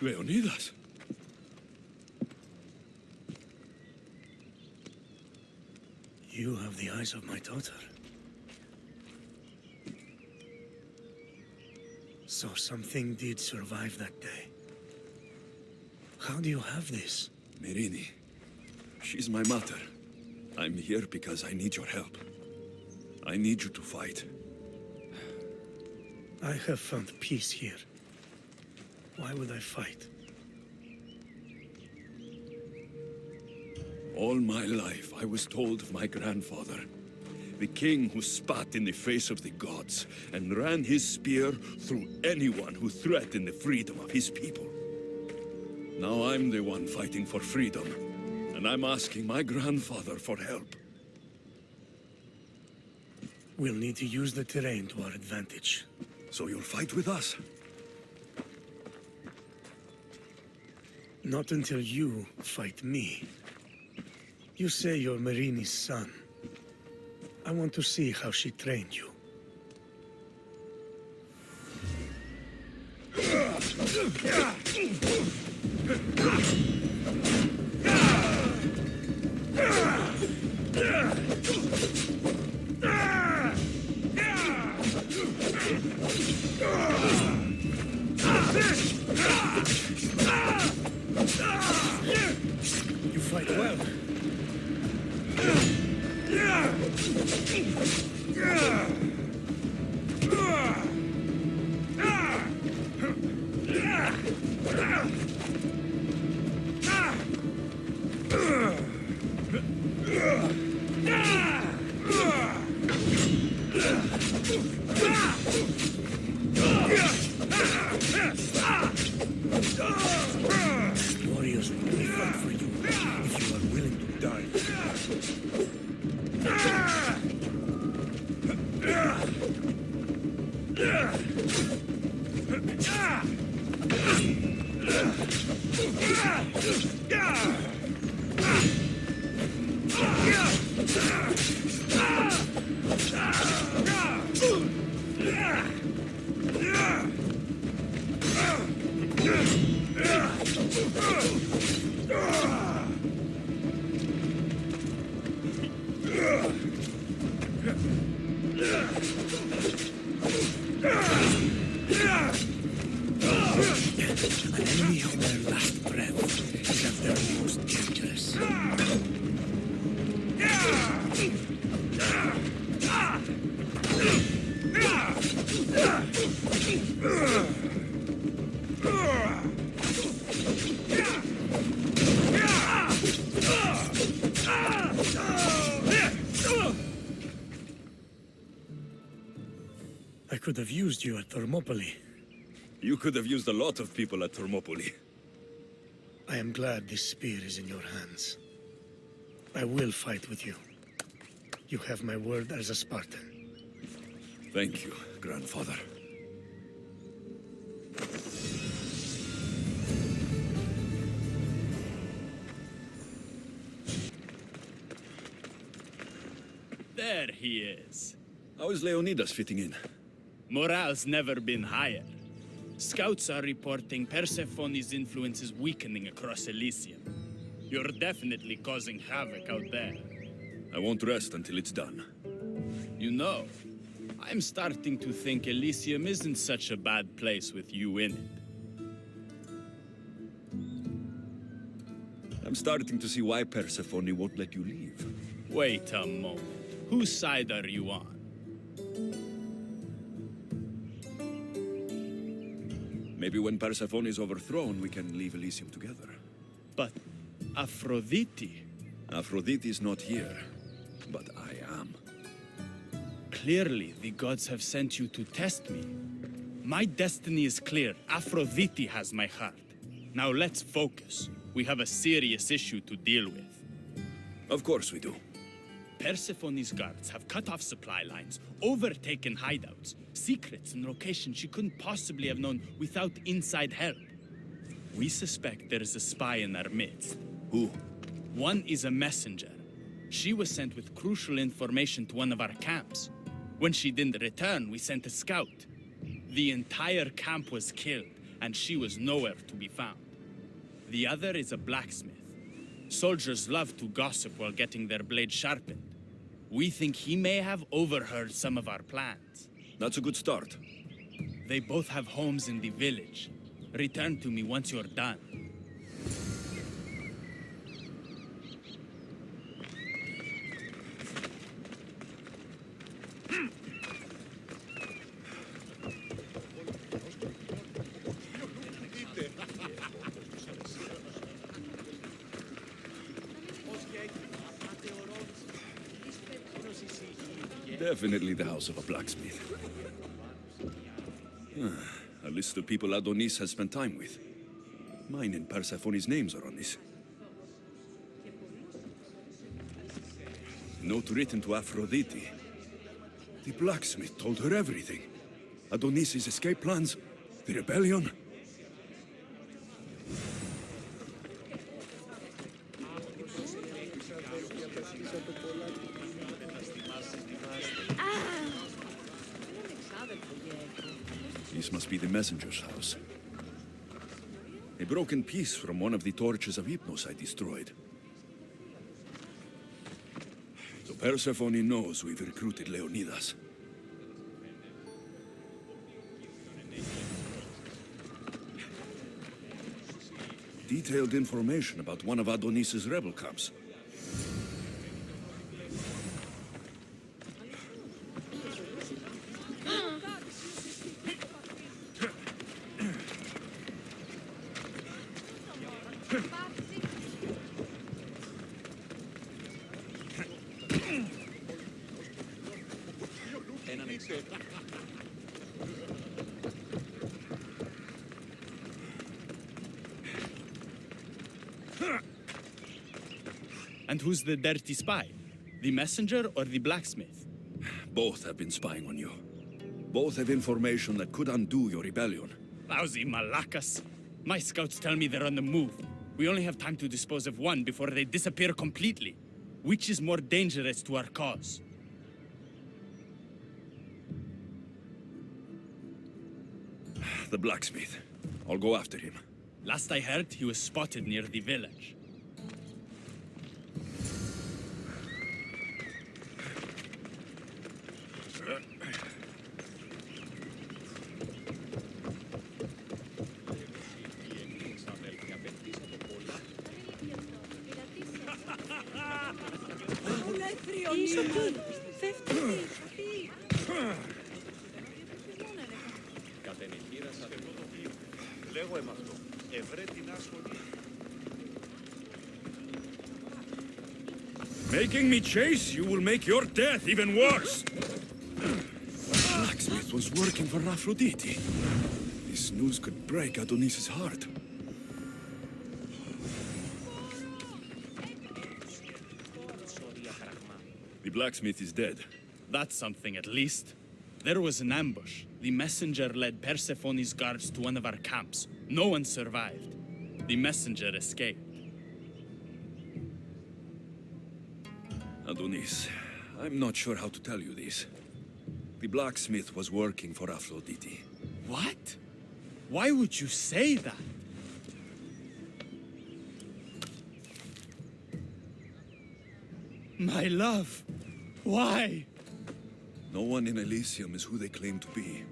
Leonidas? You have the eyes of my daughter. So something did survive that day. How do you have this? Myrrine. She's my mother. I'm here because I need your help. I need you to fight. I have found peace here. Why would I fight? All my life, I was told of my grandfather, the king who spat in the face of the gods and ran his spear through anyone who threatened the freedom of his people. Now I'm the one fighting for freedom, and I'm asking my grandfather for help. We'll need to use the terrain to our advantage. So you'll fight with us? Not until you fight me. You say you're Myrrine's son. I want to see how she trained you. You fight well. Warriors will only fight for you if you are willing to die. An enemy of their last breath is at their most dangerous. I could have used you at Thermopylae. You could have used a lot of people at Thermopylae. I am glad this spear is in your hands. I will fight with you. You have my word as a Spartan. Thank you, grandfather. There he is. How is Leonidas fitting in? Morale's never been higher. Scouts are reporting Persephone's influence is weakening across Elysium. You're definitely causing havoc out there. I won't rest until it's done. You know, I'm starting to think Elysium isn't such a bad place with you in it. I'm starting to see why Persephone won't let you leave. Wait a moment. Whose side are you on? Maybe when Persephone is overthrown, we can leave Elysium together. But Aphrodite... Aphrodite is not here, but I am. Clearly, the gods have sent you to test me. My destiny is clear. Aphrodite has my heart. Now let's focus. We have a serious issue to deal with. Of course we do. Persephone's guards have cut off supply lines, overtaken hideouts, secrets and locations she couldn't possibly have known without inside help. We suspect there is a spy in our midst. Who? One is a messenger. She was sent with crucial information to one of our camps. When she didn't return, we sent a scout. The entire camp was killed, and she was nowhere to be found. The other is a blacksmith. Soldiers love to gossip while getting their blade sharpened. We think he may have overheard some of our plans. That's a good start. They both have homes in the village. Return to me once you're done. Definitely the house of a blacksmith. A list of people Adonis has spent time with. Mine and Persephone's names are on this. Note written to Aphrodite. The blacksmith told her everything. Adonis's escape plans, the rebellion. This must be the messenger's house. A broken piece from one of the torches of Hypnos I destroyed. So Persephone knows we've recruited Leonidas. Detailed information about one of Adonis's rebel camps. And who's the dirty spy? The messenger or the blacksmith? Both have been spying on you. Both have information that could undo your rebellion. Lousy malacas. My scouts tell me they're on the move. We only have time to dispose of one before they disappear completely. Which is more dangerous to our cause? The blacksmith. I'll go after him. Last I heard, he was spotted near the village. Making me chase you will make your death even worse! The blacksmith was working for Aphrodite. This news could break Adonis's heart. The blacksmith is dead. That's something at least. There was an ambush. The messenger led Persephone's guards to one of our camps. No one survived. The messenger escaped. Adonis, I'm not sure how to tell you this. The blacksmith was working for Aphrodite. What? Why would you say that? My love, why? No one in Elysium is who they claim to be.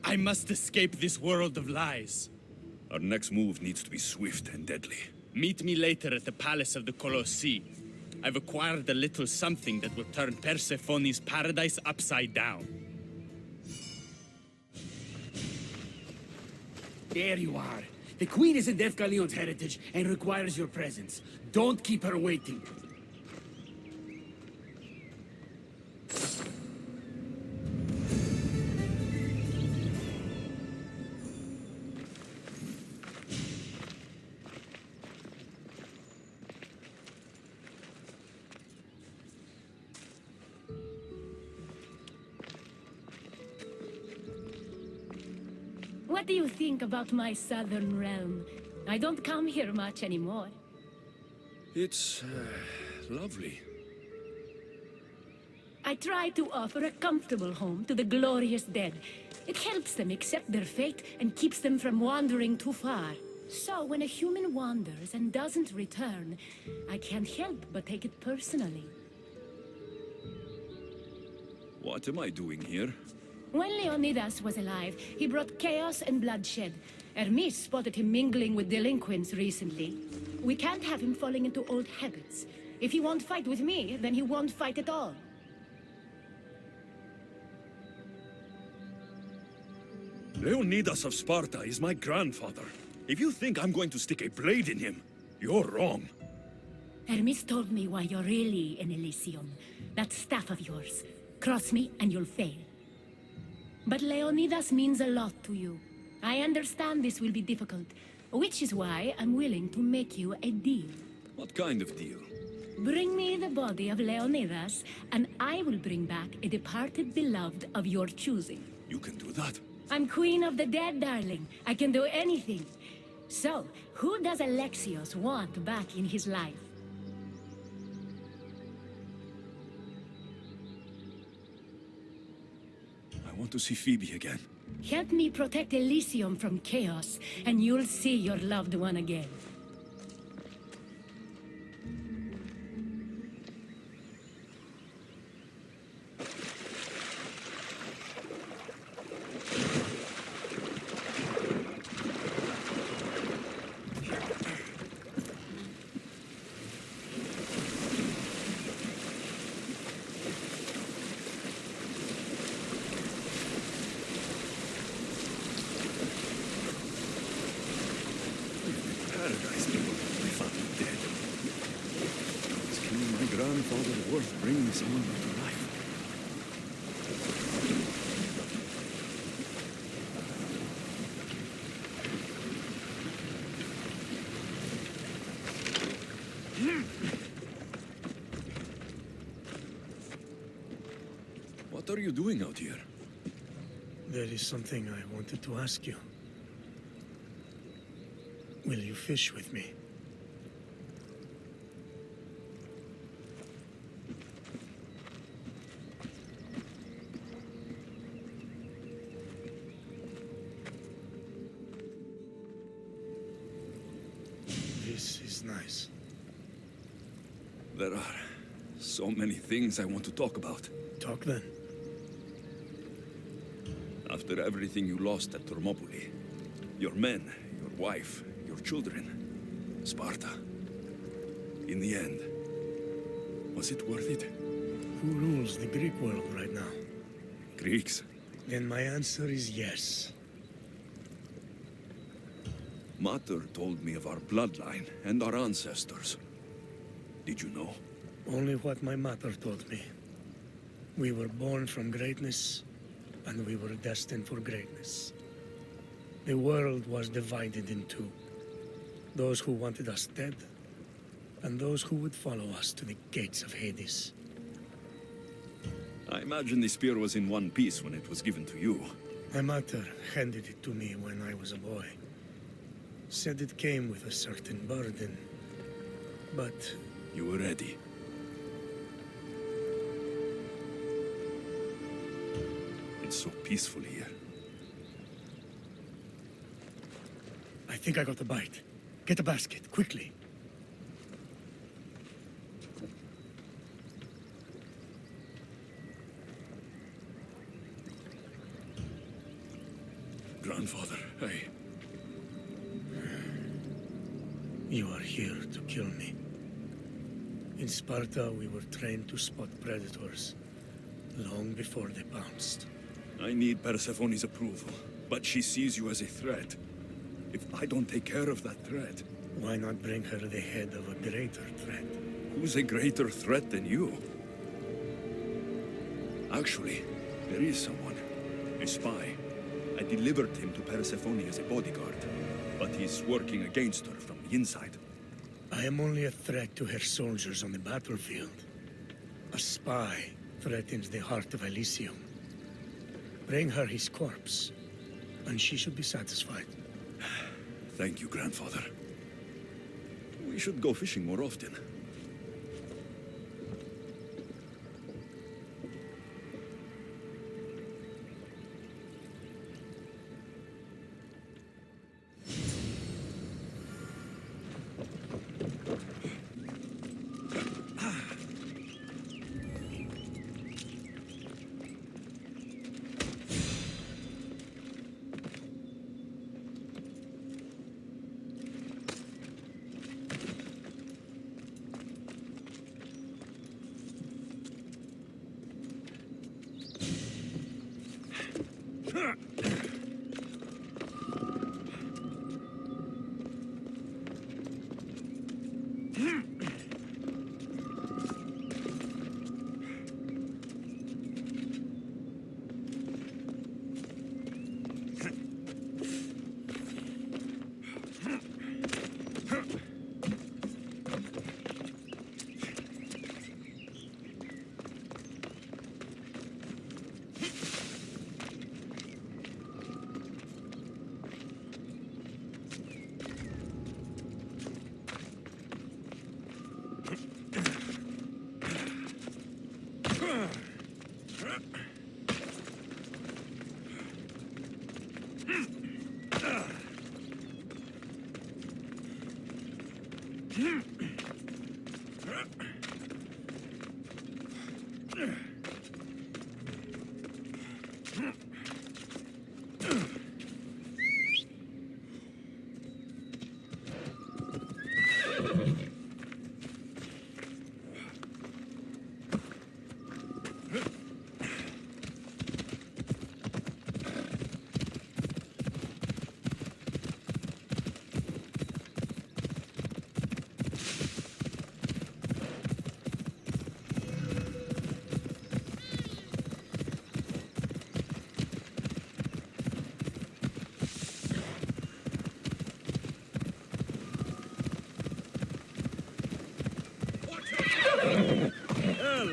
I must escape this world of lies. Our next move needs to be swift and deadly. Meet me later at the palace of the Colossi. I've acquired a little something that will turn Persephone's paradise upside down. There you are. The Queen is in Defgalion's heritage and requires your presence. Don't keep her waiting. What do you think about my southern realm? I don't come here much I try to offer a comfortable home to the glorious dead. It helps them accept their fate and keeps them from wandering too far. So when a human wanders and doesn't return, I can't help but take it personally. What am I doing here? When Leonidas was alive, he brought chaos and bloodshed. Hermes spotted him mingling with delinquents recently. We can't have him falling into old habits. If he won't fight with me, then he won't fight at all. Leonidas of Sparta is my grandfather. If you think I'm going to stick a blade in him, you're wrong. Hermes told me why you're really in Elysium. That staff of yours. Cross me and you'll fail. But Leonidas means a lot to you. I understand this will be difficult, which is why I'm willing to make you a deal. What kind of deal? Bring me the body of Leonidas, and I will bring back a departed beloved of your choosing. You can do that? I'm queen of the dead, darling. I can do anything. So, who does Alexios want back in his life? I want to see Phoebe again. Help me protect Elysium from chaos, and you'll see your loved one again. Paradise people they found him dead. Is killing my grandfather worth bringing someone back to life? What are you doing out here? There is something I wanted to ask you. Will you fish with me? This is nice. There are so many things I want to talk about. Talk then. After everything you lost at Thermopylae, your men, your wife, your children, Sparta. In the end, was it worth it? Who rules the Greek world right now? Greeks? Then my answer is yes. Mater told me of our bloodline and our ancestors. Did you know? Only what my mother told me. We were born from greatness, and we were destined for greatness. The world was divided in two. Those who wanted us dead, and those who would follow us to the gates of Hades. I imagine the spear was in one piece when it was given to you. My mother handed it to me when I was a boy. Said it came with a certain burden, but You were ready. It's so peaceful here. I think I got a bite. Get a basket, quickly. Grandfather, hey. You are here to kill me. In Sparta, we were trained to spot predators, long before they pounced. I need Persephone's approval, but she sees you as a threat. If I don't take care of that threat, Why not bring her the head of a greater threat? who's a greater threat than you? Actually, there is someone. A spy. I delivered him to Persephone as a bodyguard, but he's working against her from the inside. I am only a threat to her soldiers on the battlefield. A spy threatens the heart of Elysium. Bring her his corpse, and she should be satisfied. Thank you, grandfather. We should go fishing more often.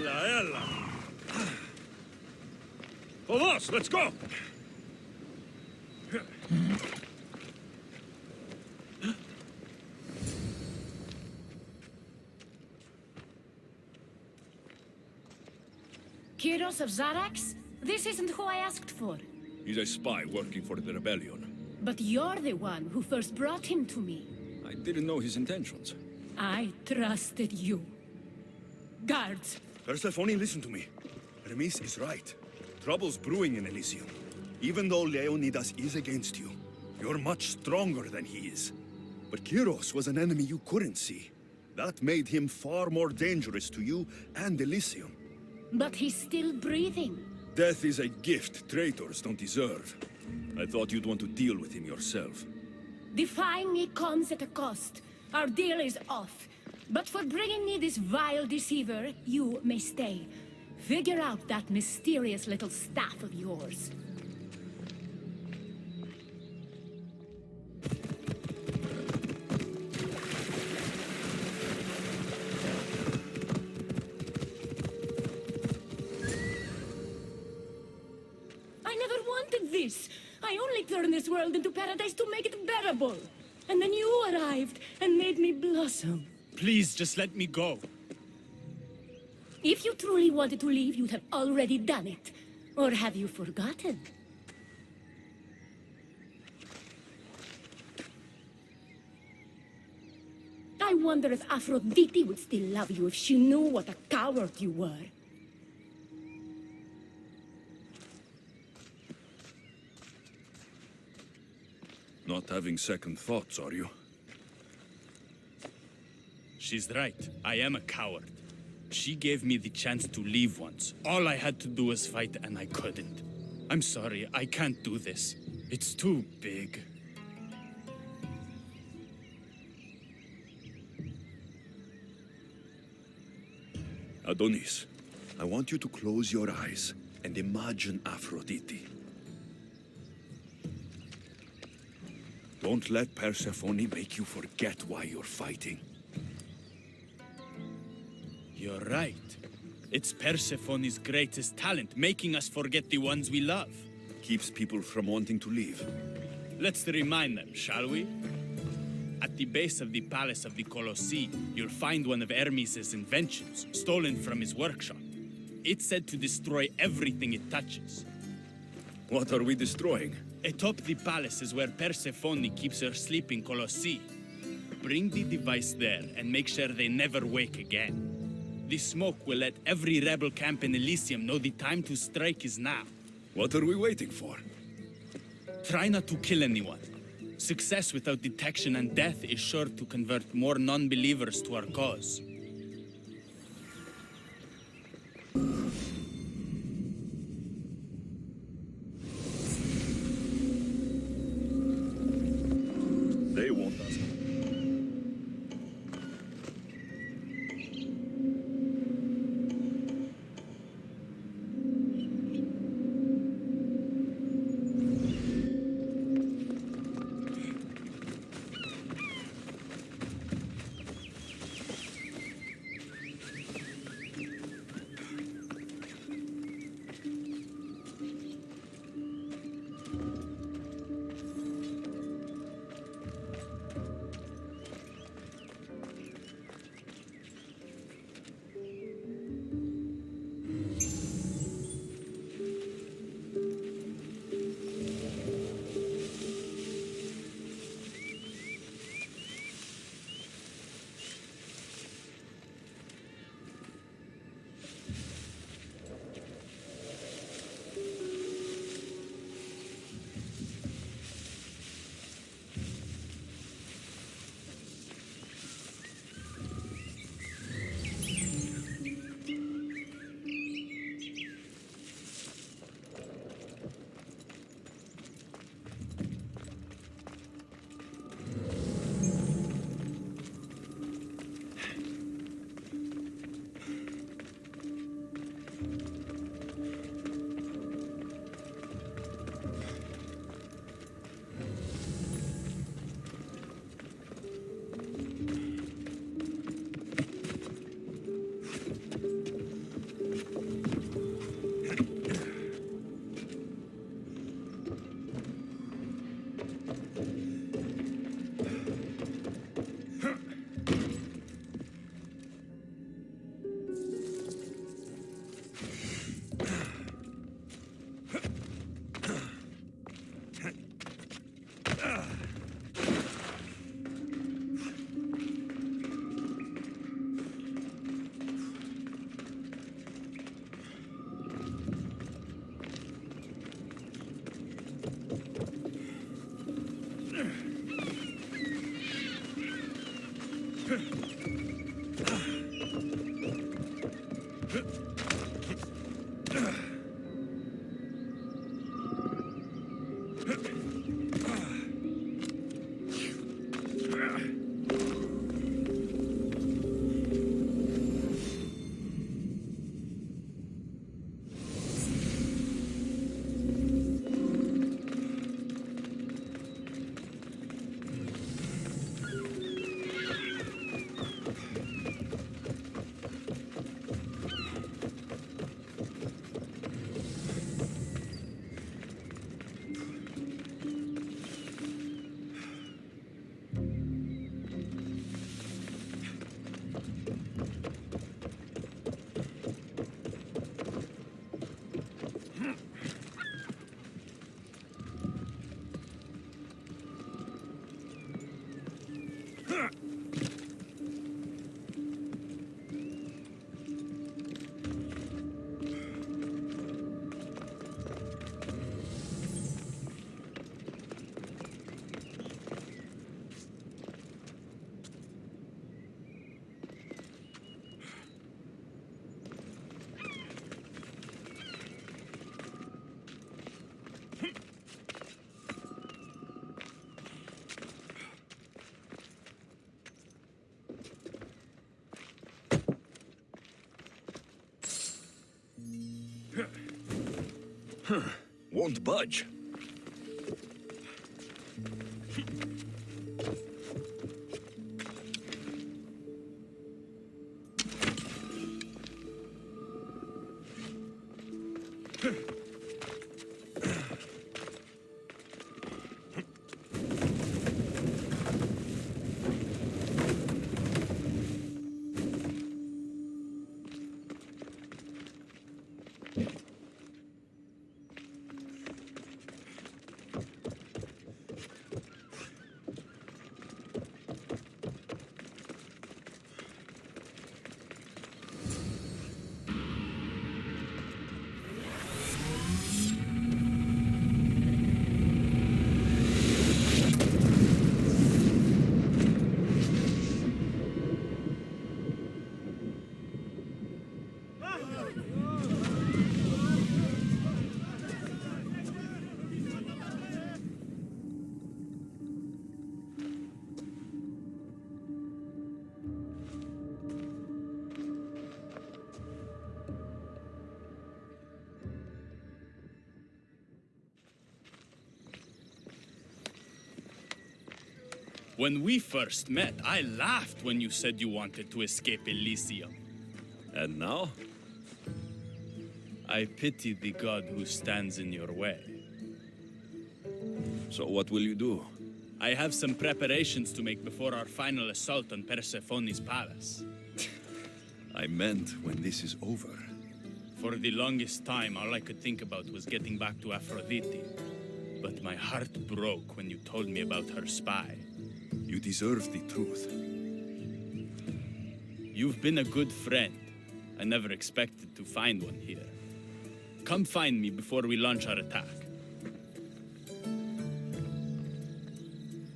Ella! Vamos, let's go! Kyros of Zarax? This isn't who I asked for. He's a spy working for the rebellion. But you're the one who first brought him to me. I didn't know his intentions. I trusted you. Guards! Persephone, listen to me. Hermes is right. Trouble's brewing in Elysium. Even though Leonidas is against you, you're much stronger than he is. But Kyros was an enemy you couldn't see. That made him far more dangerous to you and Elysium. But he's still breathing. Death is a gift traitors don't deserve. I thought you'd want to deal with him yourself. Defying me comes at a cost. Our deal is off. But for bringing me this vile deceiver, you may stay. Figure out that mysterious little staff of yours. I never wanted this. I only turned this world into paradise to make it bearable. And then you arrived and made me blossom. Please, just let me go. If you truly wanted to leave, you'd have already done it. Or have you forgotten? I wonder if Aphrodite would still love you if she knew what a coward you were. Not having second thoughts, are you? She's right. I am a coward. She gave me the chance to leave once. All I had to do was fight, and I couldn't. I'm sorry, I can't do this. It's too big. Adonis, I want you to close your eyes and imagine Aphrodite. Don't let Persephone make you forget why you're fighting. You're right. It's Persephone's greatest talent, making us forget the ones we love. Keeps people from wanting to leave. Let's remind them, shall we? At the base of the palace of the Colossi, you'll find one of Hermes' inventions, stolen from his workshop. It's said to destroy everything it touches. What are we destroying? Atop the palace is where Persephone keeps her sleeping Colossi. Bring the device there and make sure they never wake again. The smoke will let every rebel camp in Elysium know the time to strike is now. What are we waiting for? Try not to kill anyone. Success without detection and death is sure to convert more non-believers to our cause. They want us. Won't budge. When we first met, I laughed when you said you wanted to escape Elysium. And now? I pity the god who stands in your way. So what will you do? I have some preparations to make before our final assault on Persephone's palace. I meant when this is over. For the longest time, all I could think about was getting back to Aphrodite. But my heart broke when you told me about her spy. You deserve the truth. You've been a good friend. I never expected to find one here. Come find me before we launch our attack.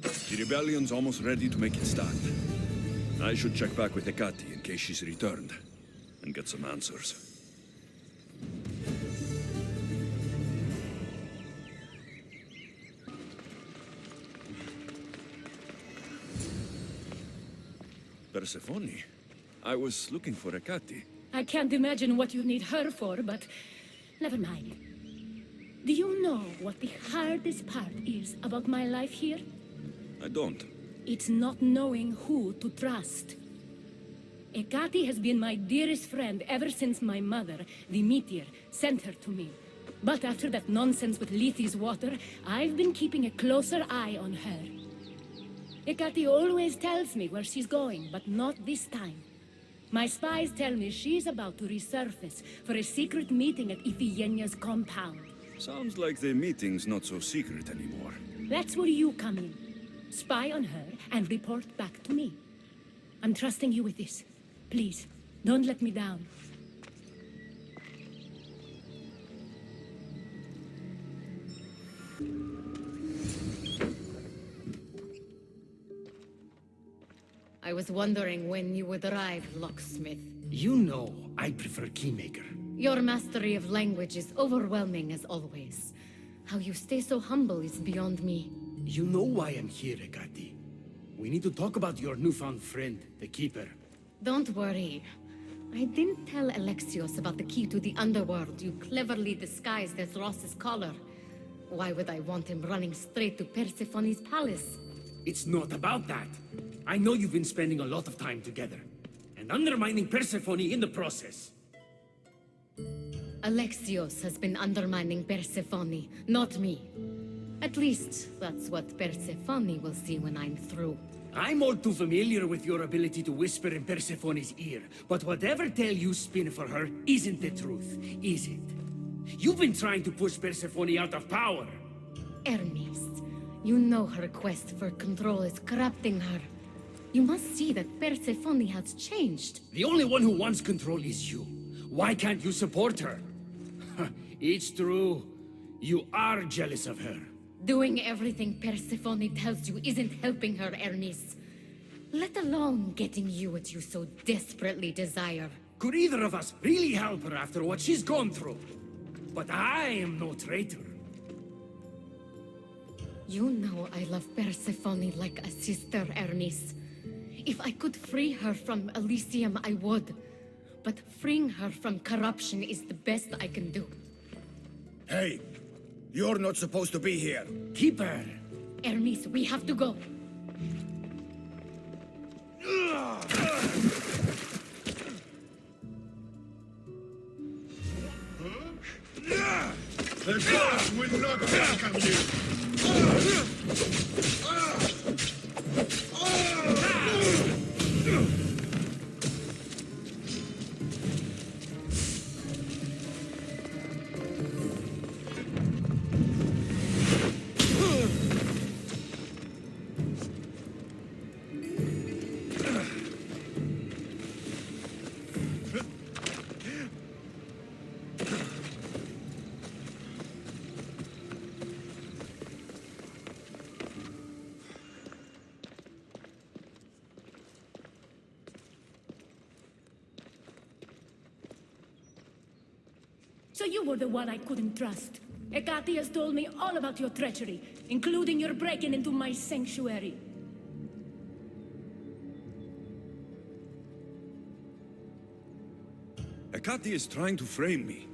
The rebellion's almost ready to make its start. I should check back with Hecate in case she's returned, and get some answers. Persephone? I was looking for Hecate. I can't imagine what you need her for, but never mind. Do you know what the hardest part is about my life here? I don't. It's not knowing who to trust. Hecate has been my dearest friend ever since my mother, the meteor, sent her to me. But after that nonsense with Lethe's water, I've been keeping a closer eye on her. Hecate always tells me where she's going, but not this time. My spies tell me she's about to resurface for a secret meeting at Iphigenia's compound. Sounds like the meeting's not so secret anymore. That's where you come in. Spy on her and report back to me. I'm trusting you with this. Please, don't let me down. I was wondering when you would arrive, locksmith. You know I prefer Keymaker. Your mastery of language is overwhelming as always. How you stay so humble is beyond me. You know why I'm here, Ekati. We need to talk about your newfound friend, the Keeper. Don't worry. I didn't tell Alexios about the key to the Underworld you cleverly disguised as Ross's collar. Why would I want him running straight to Persephone's palace? It's not about that. I know you've been spending a lot of time together, and undermining Persephone in the process. Alexios has been undermining Persephone, not me. At least, that's what Persephone will see when I'm through. I'm all too familiar with your ability to whisper in Persephone's ear, but whatever tale you spin for her isn't the truth, is it? You've been trying to push Persephone out of power. Hermes, you know her quest for control is corrupting her. You must see that Persephone has changed. The only one who wants control is you. Why can't you support her? It's true. You are jealous of her. Doing everything Persephone tells you isn't helping her, Hermes. Let alone getting you what you so desperately desire. Could either of us really help her after what she's gone through? But I am no traitor. You know I love Persephone like a sister, Hermes. If I could free her from Elysium, I would. But freeing her from corruption is the best I can do. Hey, you're not supposed to be here. Keeper! Hermes, we have to go. The gods will not welcome you! So you were the one I couldn't trust. Hecate has told me all about your treachery, including your breaking into my sanctuary. Hecate is trying to frame me.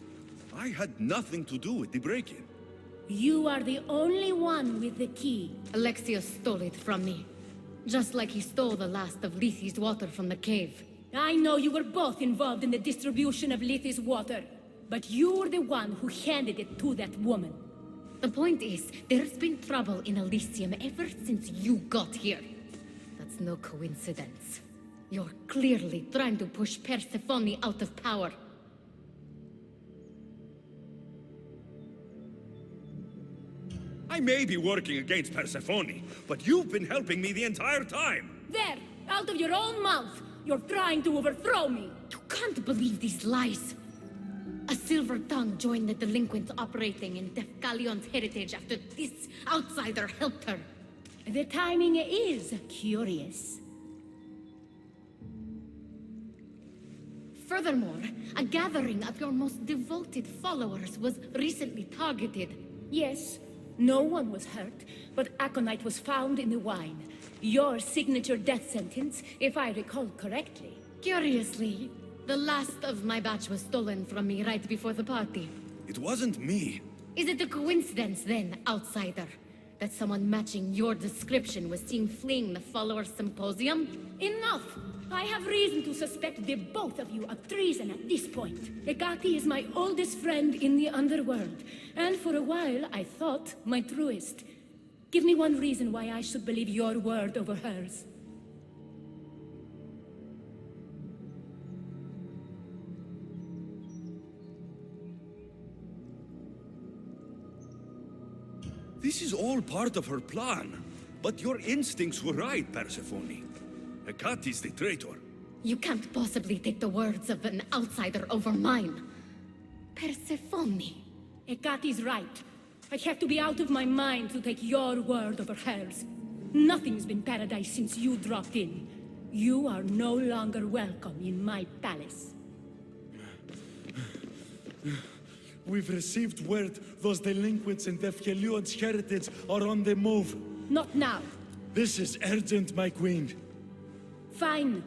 I had nothing to do with the break-in. You are the only one with the key. Alexios stole it from me. Just like he stole the last of Lethi's water from the cave. I know you were both involved in the distribution of Lethi's water, but you were the one who handed it to that woman. The point is, there's been trouble in Elysium ever since you got here. That's no coincidence. You're clearly trying to push Persephone out of power. I may be working against Persephone, but you've been helping me the entire time! There! Out of your own mouth! You're trying to overthrow me! You can't believe these lies. A silver tongue joined the delinquents operating in Defcalion's heritage after this outsider helped her. The timing is curious. Furthermore, a gathering of your most devoted followers was recently targeted. Yes, no one was hurt, but aconite was found in the wine. Your signature death sentence, if I recall correctly. Curiously, the last of my batch was stolen from me right before the party. It wasn't me. Is it a coincidence then, outsider, that someone matching your description was seen fleeing the followers' symposium? Enough! I have reason to suspect the both of you of treason at this point. Hecate is my oldest friend in the Underworld, and for a while I thought my truest. Give me one reason why I should believe your word over hers. This is all part of her plan. But your instincts were right, Persephone. Hecate's the traitor. You can't possibly take the words of an outsider over mine. Persephone. Hecate's right. I have to be out of my mind to take your word over hers. Nothing's been paradise since you dropped in. You are no longer welcome in my palace. We've received word those delinquents in Defkelion's heritage are on the move. Not now. This is urgent, my queen. Fine.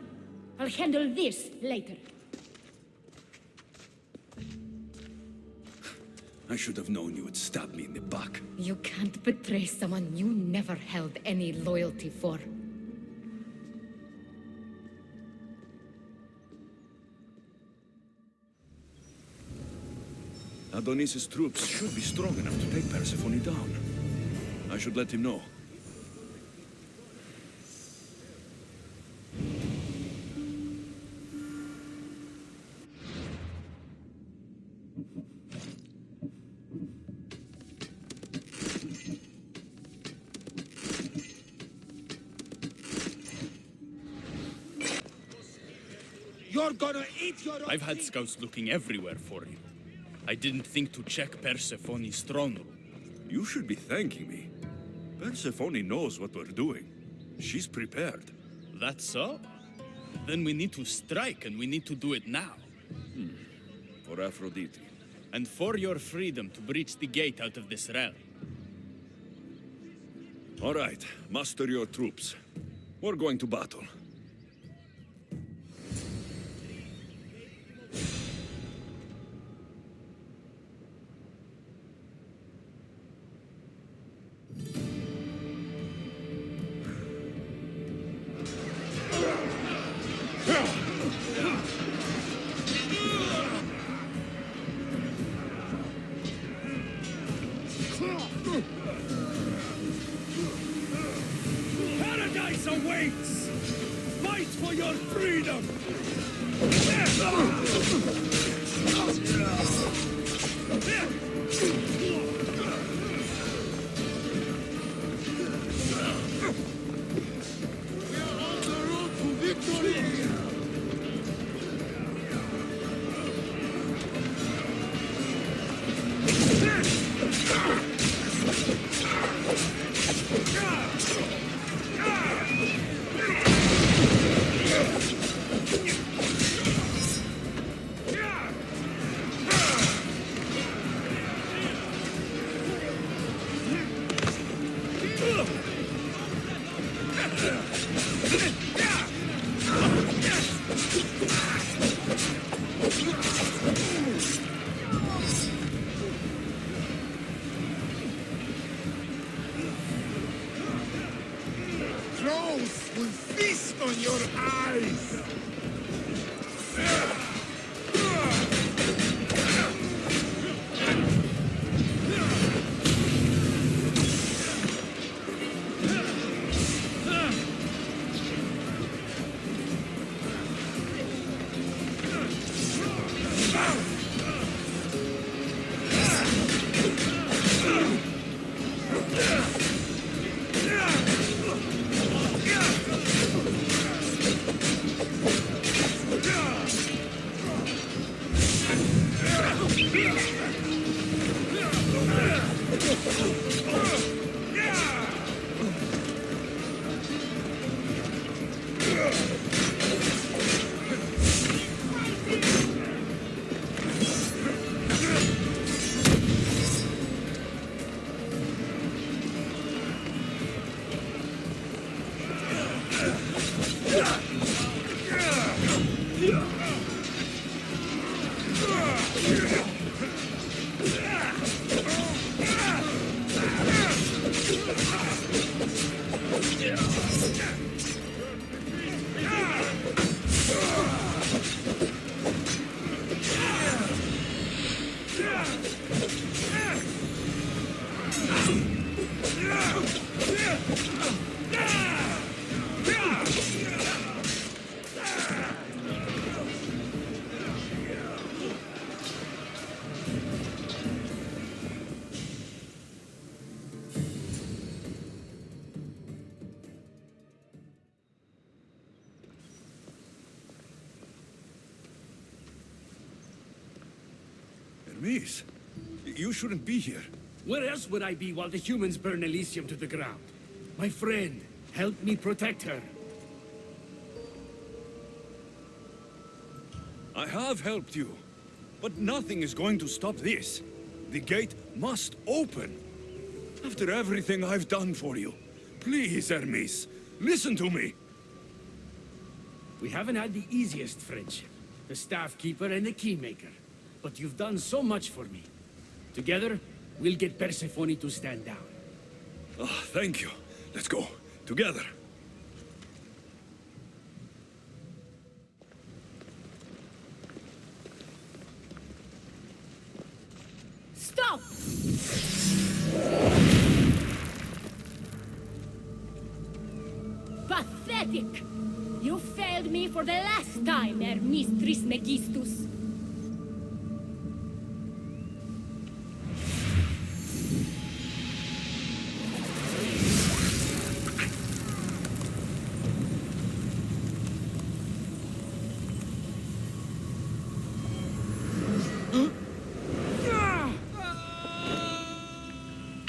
I'll handle this later. I should have known you would stab me in the back. You can't betray someone you never held any loyalty for. Adonis's troops should be strong enough to take Persephone down. I should let him know. You're gonna eat your own I've had scouts looking everywhere for you. I didn't think to check Persephone's throne room. You should be thanking me. Persephone knows what we're doing. She's prepared. That's so? Then we need to strike, and we need to do it now. For Aphrodite. And for your freedom to breach the gate out of this realm. All right, muster your troops. We're going to battle. Paradise awaits! Fight for your freedom! Trolls will feast on your eyes! Hermes, you shouldn't be here. Where else would I be while the humans burn Elysium to the ground? My friend, help me protect her. I have helped you, but nothing is going to stop this. The gate must open. After everything I've done for you, please, Hermes, listen to me. We haven't had the easiest friendship, the staff keeper and the keymaker. But you've done so much for me. Together, we'll get Persephone to stand down. Ah, thank you. Let's go. Together. Stop! Pathetic! You failed me for the last time, Hermes Trismegistus.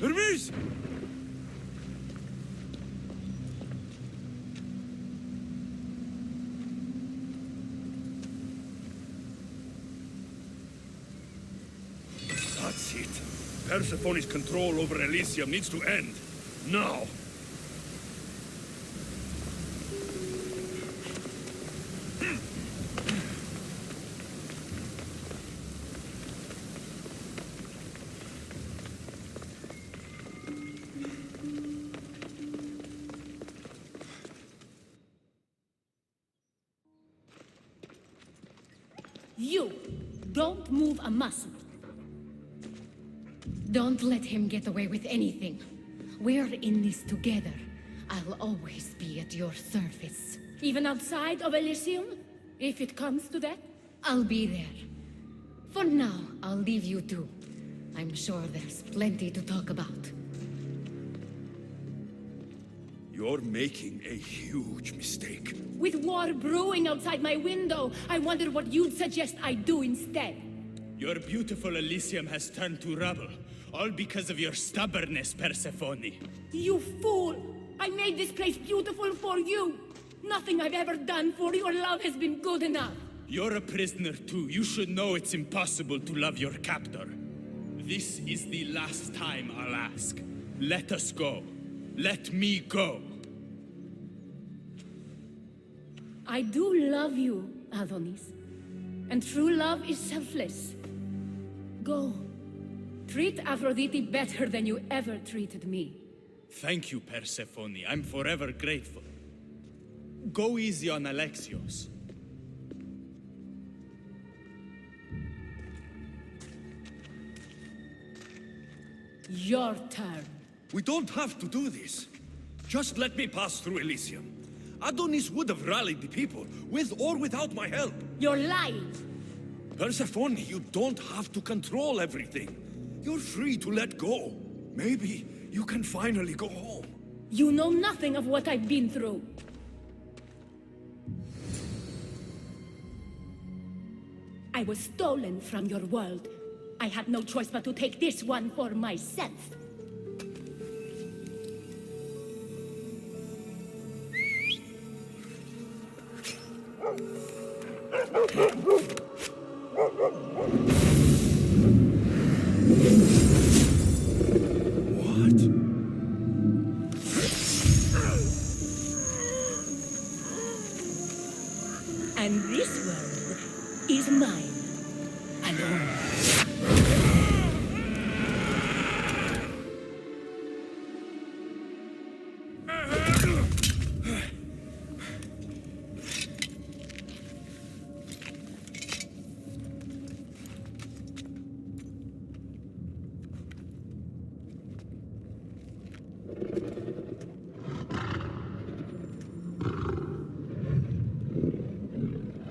Hermes! That's it. Persephone's control over Elysium needs to end. Now! You don't move a muscle. Don't let him get away with anything. We're in this together. I'll always be at your service. Even outside of Elysium? If it comes to that? I'll be there. For now, I'll leave you two. I'm sure there's plenty to talk about. You're making a huge mistake. With war brewing outside my window, I wonder what you'd suggest I do instead. Your beautiful Elysium has turned to rubble, all because of your stubbornness, Persephone. You fool! I made this place beautiful for you! Nothing I've ever done for your love has been good enough! You're a prisoner too. You should know it's impossible to love your captor. This is the last time I'll ask. Let us go. Let me go. I do love you, Adonis. And true love is selfless. Go. Treat Aphrodite better than you ever treated me. Thank you, Persephone. I'm forever grateful. Go easy on Alexios. Your turn. We don't have to do this. Just let me pass through Elysium. Adonis would have rallied the people, with or without my help. You're lying. Persephone, you don't have to control everything. You're free to let go. Maybe you can finally go home. You know nothing of what I've been through. I was stolen from your world. I had no choice but to take this one for myself. What? And this world is mine. Alone.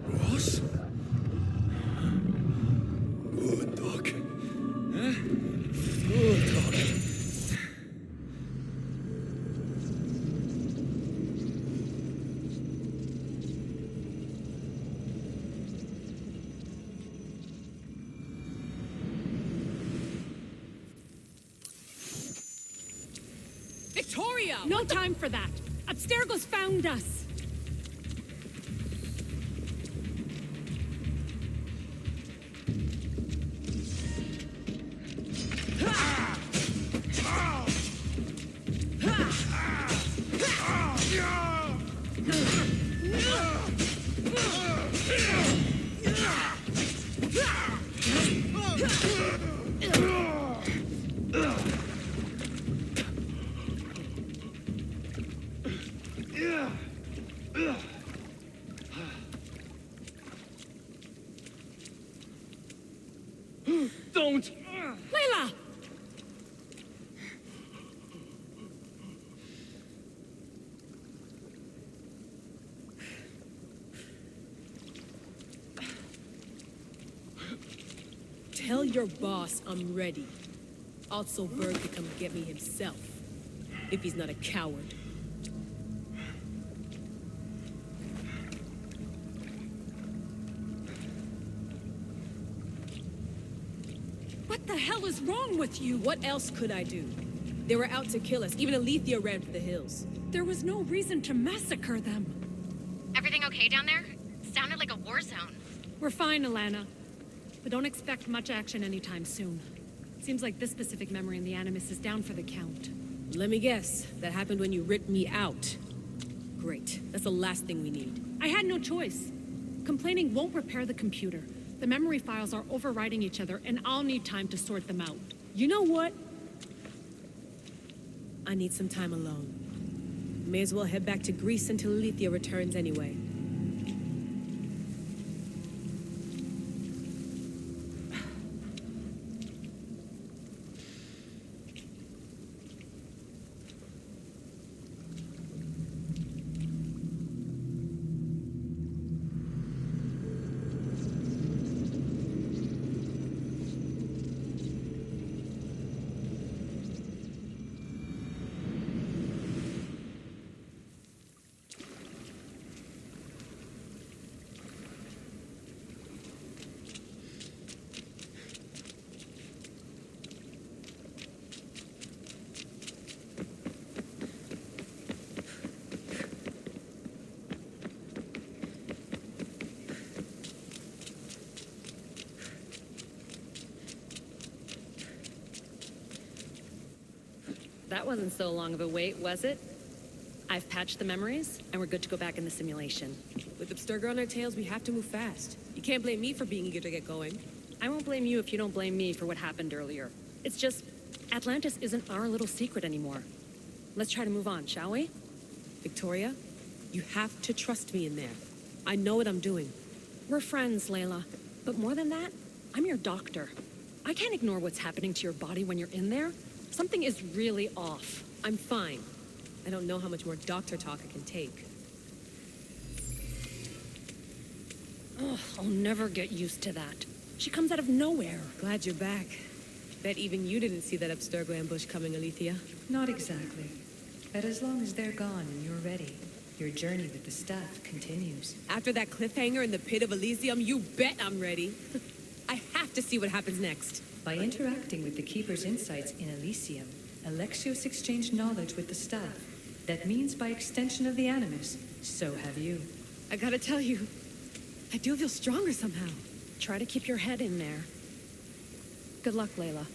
Ross? Good dog. Huh? Good dog. Victoria! No time for that. Abstergo's found us. Don't! Layla! Tell your boss I'm ready. Also, Berg to come get me himself. If he's not a coward. What the hell is wrong with you? What else could I do? They were out to kill us. Even Elysium ran for the hills. There was no reason to massacre them. Everything okay down there? Sounded like a war zone. We're fine, Alana. But don't expect much action anytime soon. Seems like this specific memory in the Animus is down for the count. Let me guess. That happened when you ripped me out. Great. That's the last thing we need. I had no choice. Complaining won't repair the computer. The memory files are overriding each other, and I'll need time to sort them out. You know what? I need some time alone. May as well head back to Greece until Alethea returns anyway. That wasn't so long of a wait, was it? I've patched the memories, and we're good to go back in the simulation. With Abstergo on our tails, we have to move fast. You can't blame me for being eager to get going. I won't blame you if you don't blame me for what happened earlier. It's just, Atlantis isn't our little secret anymore. Let's try to move on, shall we? Victoria, you have to trust me in there. I know what I'm doing. We're friends, Layla. But more than that, I'm your doctor. I can't ignore what's happening to your body when you're in there. Something is really off. I'm fine. I don't know how much more doctor talk I can take. Ugh, I'll never get used to that. She comes out of nowhere. Glad you're back. Bet even you didn't see that Abstergo ambush coming, Alethea. Not exactly. But as long as they're gone and you're ready, your journey with the staff continues. After that cliffhanger in the pit of Elysium, you bet I'm ready. I have to see what happens next. By interacting with the Keeper's insights in Elysium, Alexios exchanged knowledge with the staff. That means by extension of the Animus, so have you. I gotta tell you, I do feel stronger somehow. Try to keep your head in there. Good luck, Layla.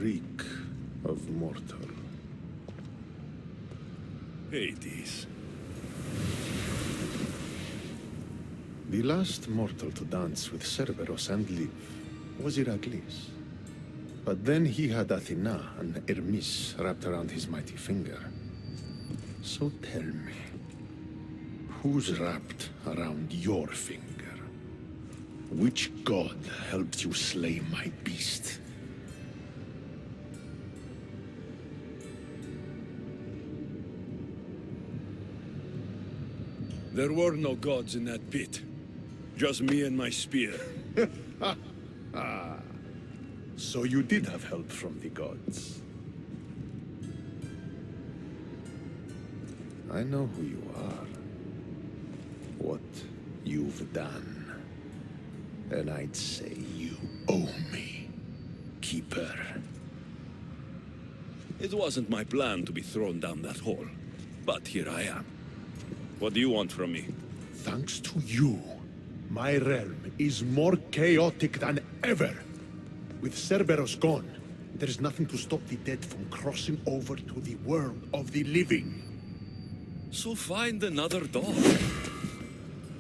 reek of mortal. Hades. The last mortal to dance with Cerberus and live was Heracles. But then he had Athena and Hermes wrapped around his mighty finger. So tell me, who's wrapped around your finger? Which god helped you slay my beast? There were no gods in that pit. Just me and my spear. So you did have help from the gods. I know who you are. What you've done. And I'd say you owe me, Keeper. It wasn't my plan to be thrown down that hole. But here I am. What do you want from me? Thanks to you, my realm is more chaotic than ever. With Cerberus gone, there is nothing to stop the dead from crossing over to the world of the living. So find another dog.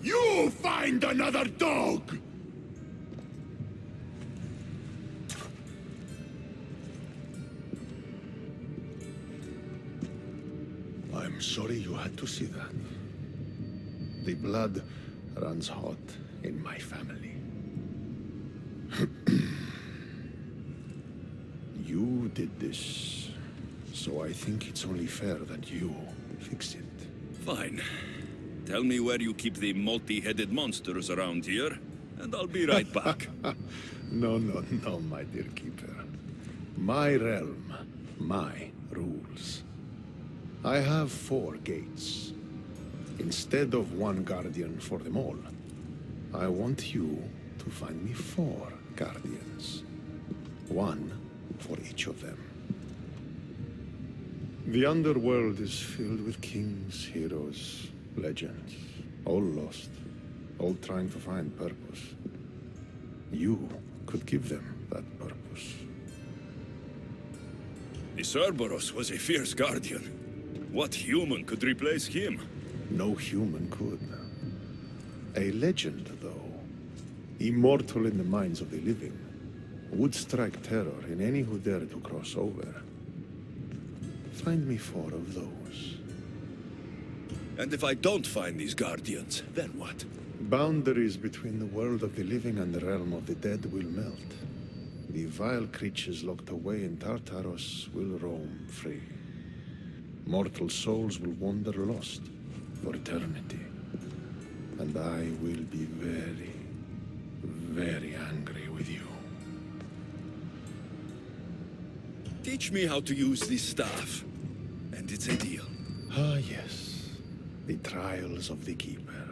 You find another dog! I'm sorry you had to see that. The blood runs hot in my family. You did this, so I think it's only fair that you fix it. Fine. Tell me where you keep the multi-headed monsters around here, and I'll be right back. No, my dear Keeper. My realm, my rules. I have 4 gates. Instead of 1 guardian for them all, I want you to find me 4 guardians. 1 for each of them. The Underworld is filled with kings, heroes, legends, all lost, all trying to find purpose. You could give them that purpose. The Cerberus was a fierce guardian. What human could replace him? No human could. A legend, though, immortal in the minds of the living, would strike terror in any who dare to cross over. Find me 4 of those. And if I don't find these guardians, then what? Boundaries between the world of the living and the realm of the dead will melt. The vile creatures locked away in Tartarus will roam free. Mortal souls will wander lost for eternity. And I will be very, very angry with you. Teach me how to use this staff, and it's a deal. Ah, yes. The trials of the Keeper.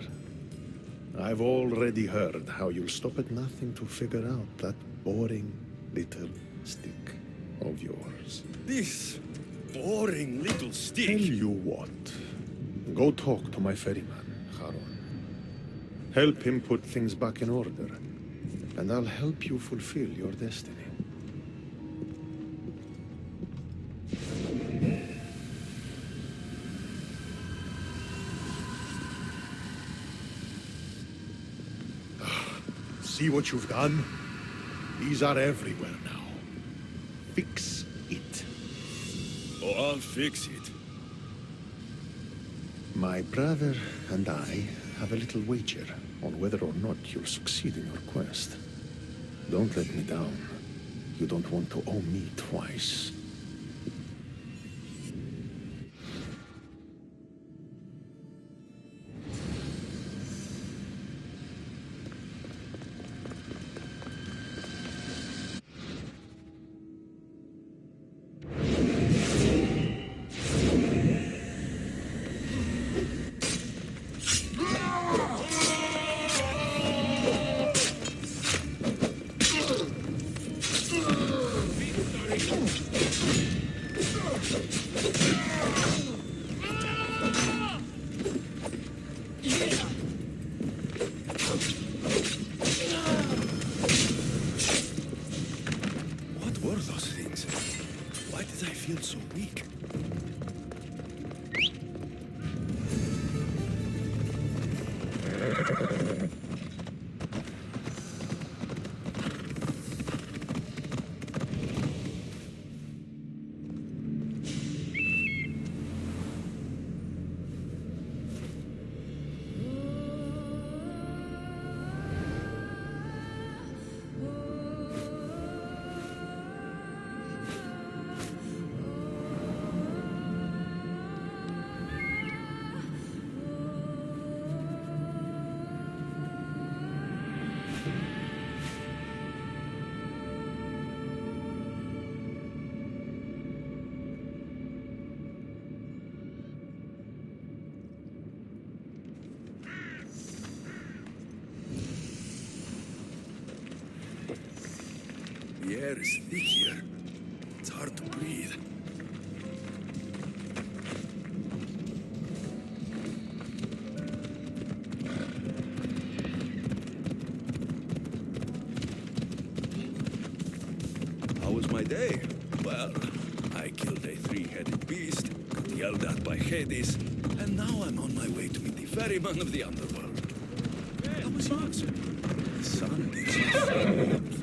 I've already heard how you'll stop at nothing to figure out that boring little stick of yours. This boring little stick. Tell you what. Go talk to my ferryman, Charon. Help him put things back in order, and I'll help you fulfill your destiny. See what you've done? These are everywhere now. Fix it. Oh, I'll fix it. My brother and I have a little wager on whether or not you'll succeed in your quest. Don't let me down. You don't want to owe me twice. The air is thick here. It's hard to breathe. How was my day? Well, I killed a three-headed beast, got yelled at by Hades, and now I'm on my way to meet the ferryman of the Underworld. How was yours? The sun is so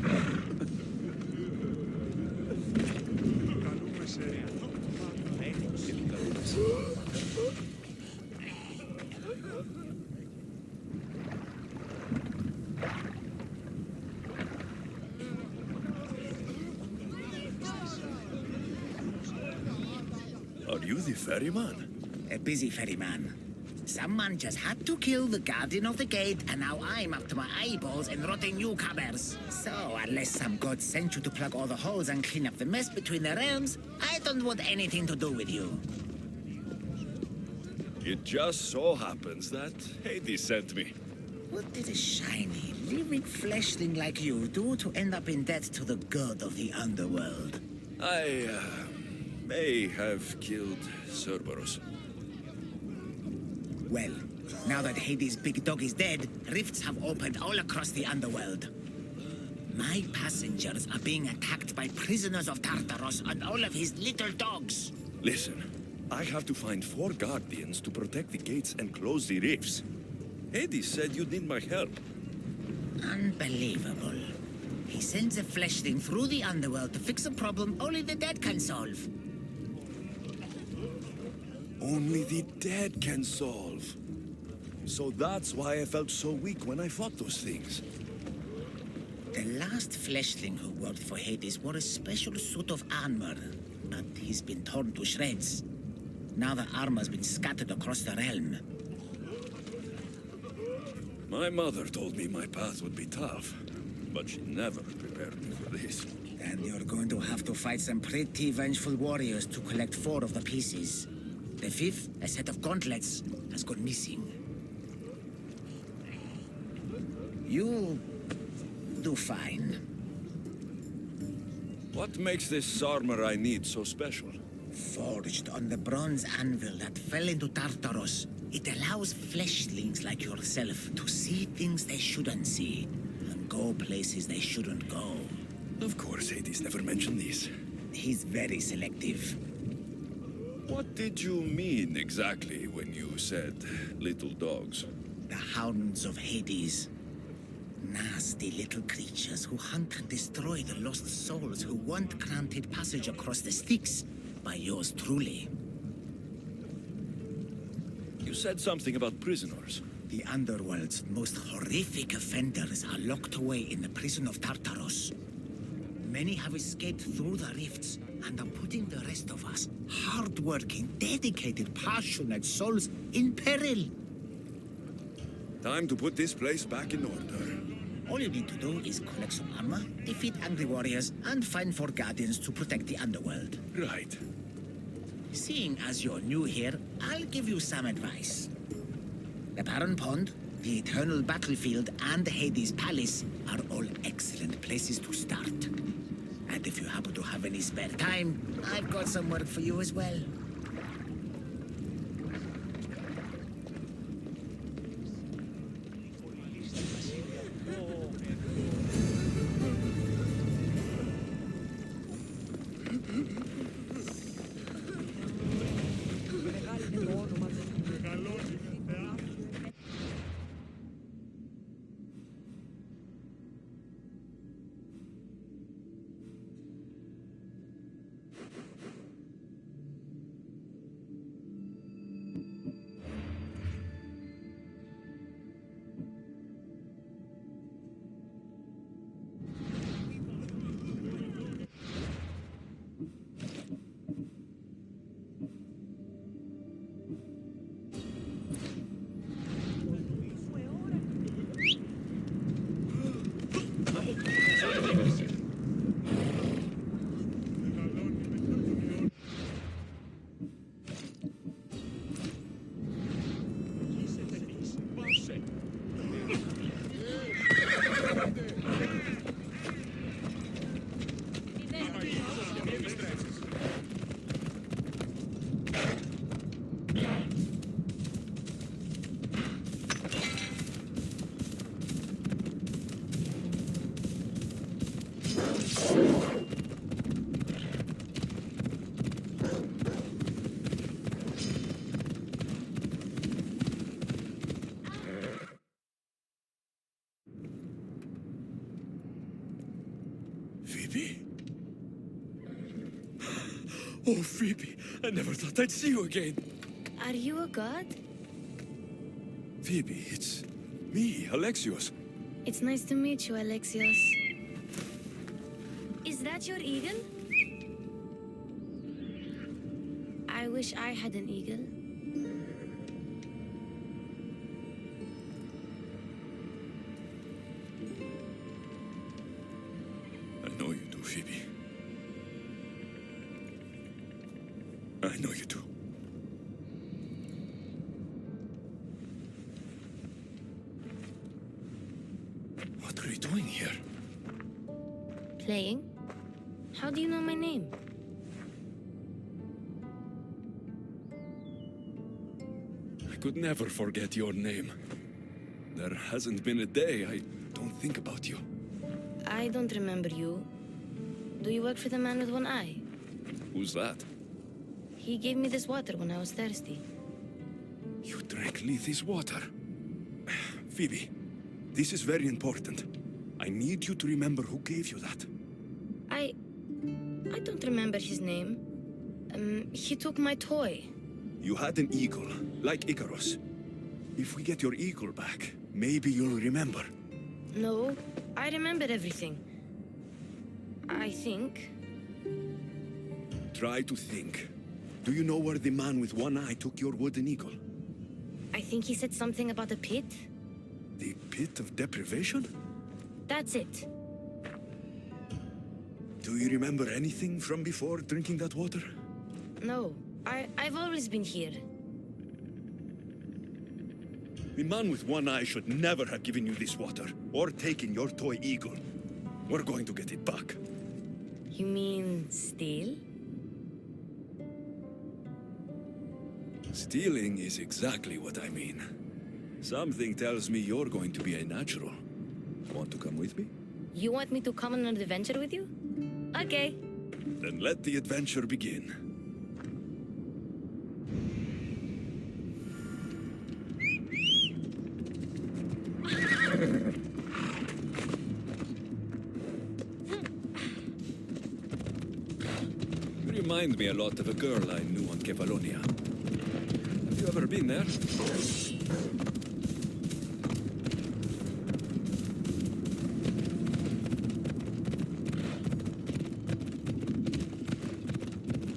Are you the ferryman? A busy ferryman. Someone just had to kill the guardian of the gate, and now I'm up to my eyeballs in rotting newcomers. So, unless some god sent you to plug all the holes and clean up the mess between the realms, I don't want anything to do with you. It just so happens that Hades sent me. What did a shiny, living fleshling like you do to end up in debt to the god of the Underworld? I may have killed Cerberus. Well, now that Hades' big dog is dead, rifts have opened all across the Underworld. My passengers are being attacked by prisoners of Tartaros and all of his little dogs. Listen, I have to find 4 guardians to protect the gates and close the rifts. Hades said you'd need my help. Unbelievable. He sends a fleshling through the Underworld to fix a problem only the dead can solve. Only the dead can solve. So that's why I felt so weak when I fought those things. The last fleshling who worked for Hades wore a special suit of armor, but he's been torn to shreds. Now the armor's been scattered across the realm. My mother told me my path would be tough, but she never prepared me for this. And you're going to have to fight some pretty vengeful warriors to collect 4 of the pieces. The 5th, a set of gauntlets, has gone missing. You'll do fine. What makes this armor I need so special? Forged on the bronze anvil that fell into Tartaros, it allows fleshlings like yourself to see things they shouldn't see, and go places they shouldn't go. Of course, Hades never mentioned these. He's very selective. What did you mean exactly when you said little dogs? The hounds of Hades. Nasty little creatures who hunt and destroy the lost souls who weren't granted passage across the Styx by yours truly. You said something about prisoners. The Underworld's most horrific offenders are locked away in the prison of Tartaros. Many have escaped through the rifts and are putting the rest of us, hard-working, dedicated, passionate souls, in peril. Time to put this place back in order. All you need to do is collect some armor, defeat angry warriors, and find 4 guardians to protect the Underworld. Right. Seeing as you're new here, I'll give you some advice. The Barren Pond, the Eternal Battlefield, and Hades Palace are all excellent places to start. And if you happen to have any spare time, I've got some work for you as well. Phoebe. Oh, Phoebe, I never thought I'd see you again. Are you a god? Phoebe, it's me, Alexios. It's nice to meet you, Alexios. Is that your eagle? I wish I had an eagle. I know you do, Phoebe. I know you do. What are you doing here? Playing? How do you know my name? I could never forget your name. There hasn't been a day I don't think about you. I don't remember you. Do you work for the man with one eye? Who's that? He gave me this water when I was thirsty. You drank Lethe's water. Phoebe, this is very important. I need you to remember who gave you that. I don't remember his name. He took my toy. You had an eagle, like Icarus. If we get your eagle back, maybe you'll remember. No, I remember everything. I think. Try to think. Do you know where the man with one eye took your wooden eagle? I think he said something about a pit. The pit of deprivation? That's it. Do you remember anything from before drinking that water? No, I've always been here. The man with one eye should never have given you this water, or taken your toy eagle. We're going to get it back. You mean steal? Stealing is exactly what I mean. Something tells me you're going to be a natural. Want to come with me? You want me to come on an adventure with you? Okay. Then let the adventure begin. You remind me a lot of a girl I knew on Kefalonia. Have you ever been there?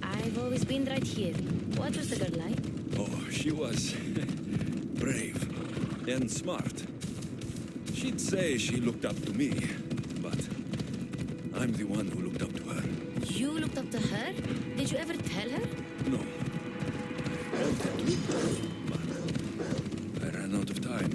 I've always been right here. What was the girl like? Oh, she was brave and smart. She'd say she looked up to me, but I'm the one who looked up to her. You looked up to her? Did you ever tell her? No. I wanted to, but I ran out of time.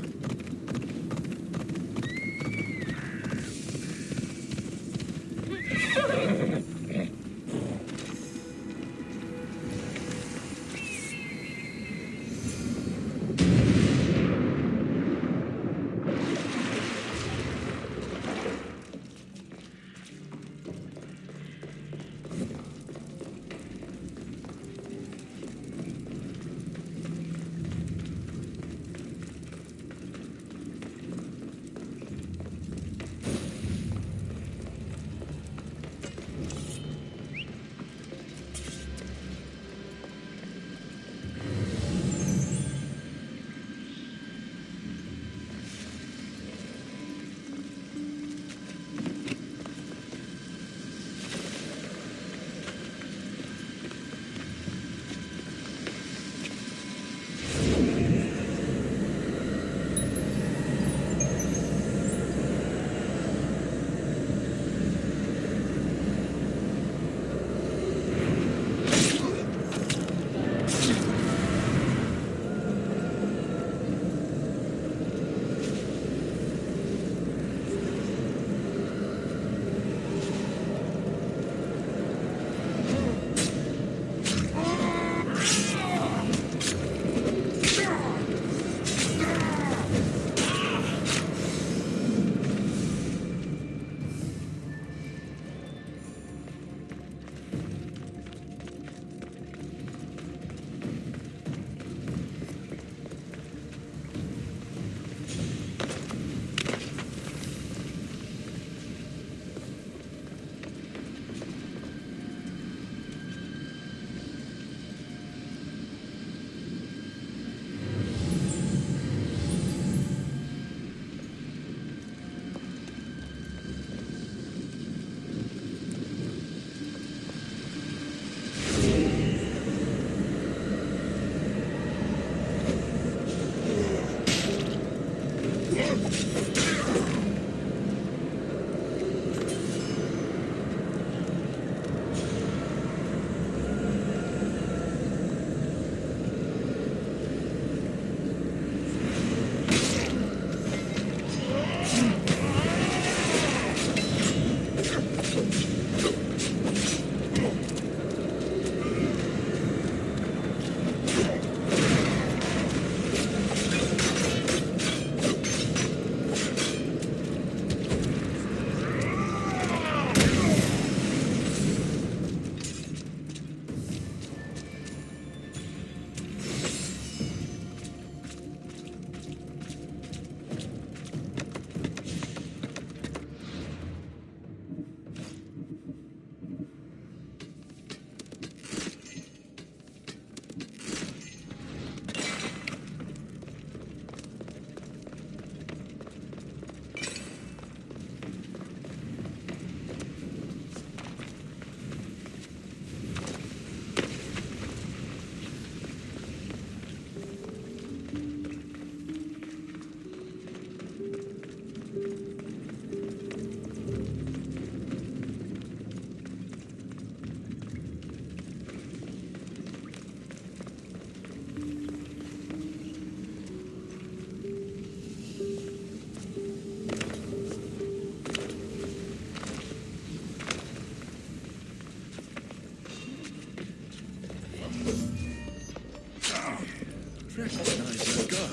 Recognize your guard.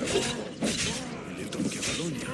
We lived on Kefalonia.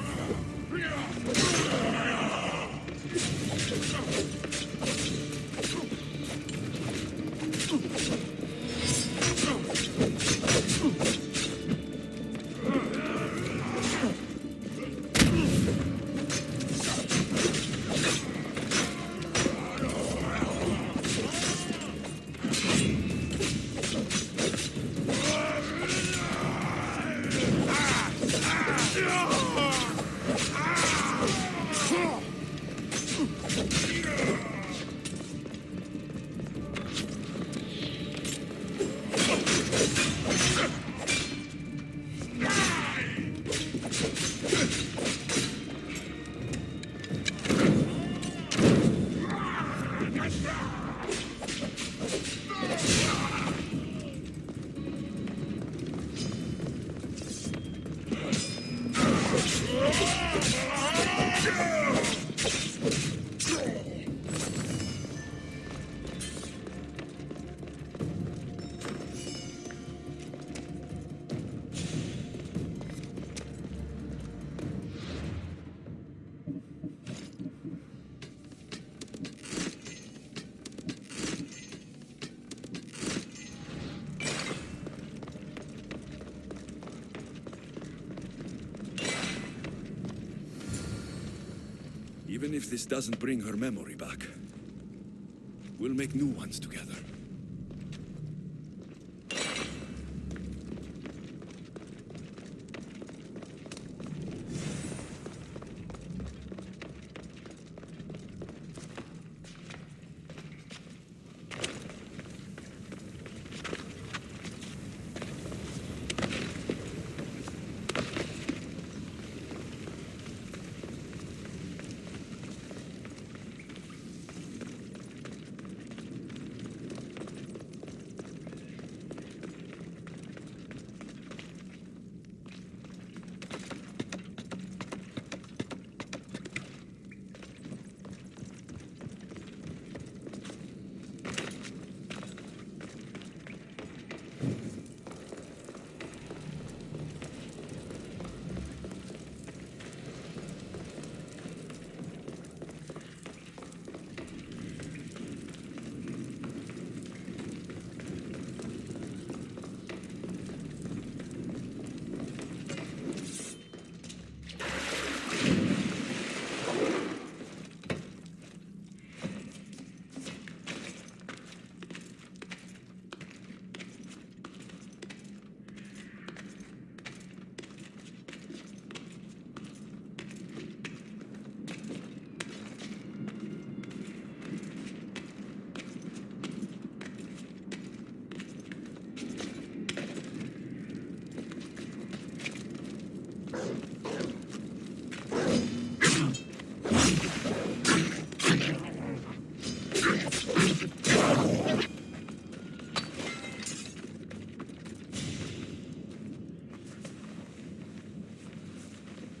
Even if this doesn't bring her memory back, we'll make new ones together.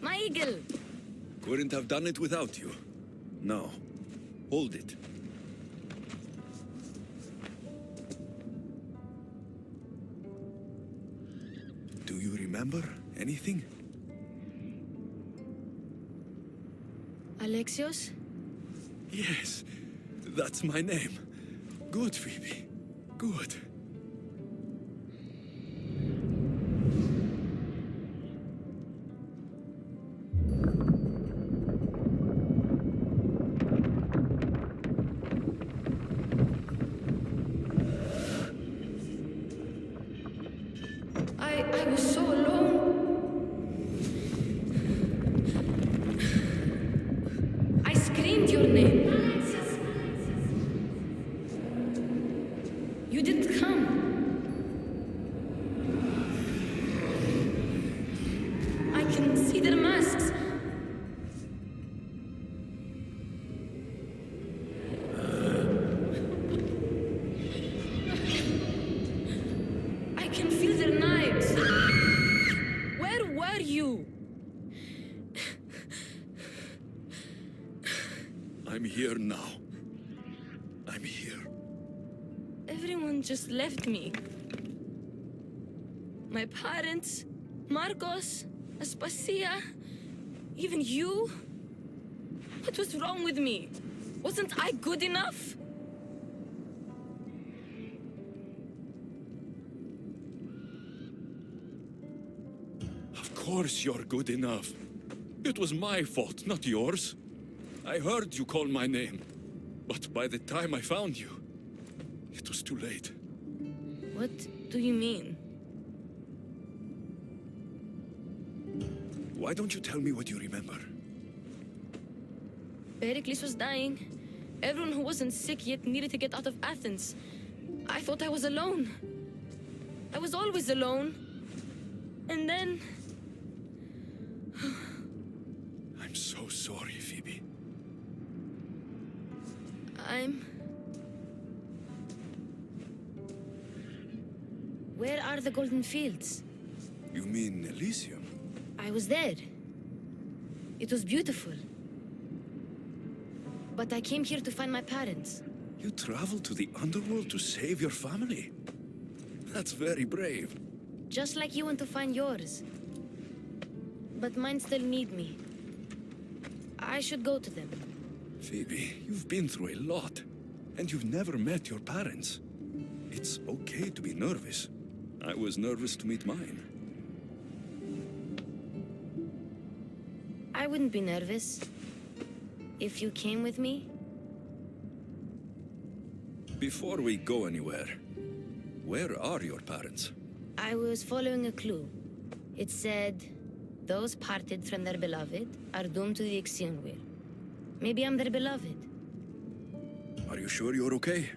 My eagle! Couldn't have done it without you. Now, hold it. Do you remember anything? Alexios? Yes, that's my name. Good, Phoebe. Good. I was so alone. I screamed your name. You didn't come. I can see their masks. I can feel their knives. Where were you? I'm here now. I'm here. Everyone just left me. My parents, Marcos, Aspasia, even you. What was wrong with me? Wasn't I good enough? Of course you're good enough. It was my fault, not yours. I heard you call my name. But by the time I found you, it was too late. What do you mean? Why don't you tell me what you remember? Pericles was dying. Everyone who wasn't sick yet needed to get out of Athens. I thought I was alone. I was always alone. And then... I'm so sorry, Phoebe. Where are the Golden Fields? You mean Elysium? I was there. It was beautiful. But I came here to find my parents. You traveled to the Underworld to save your family? That's very brave. Just like you want to find yours. But mine still need me. I should go to them. Phoebe, you've been through a lot. And you've never met your parents. It's okay to be nervous. I was nervous to meet mine. I wouldn't be nervous. If you came with me. Before we go anywhere, where are your parents? I was following a clue. It said, those parted from their beloved are doomed to the Ixion wheel. Maybe I'm their beloved. Are you sure you're okay?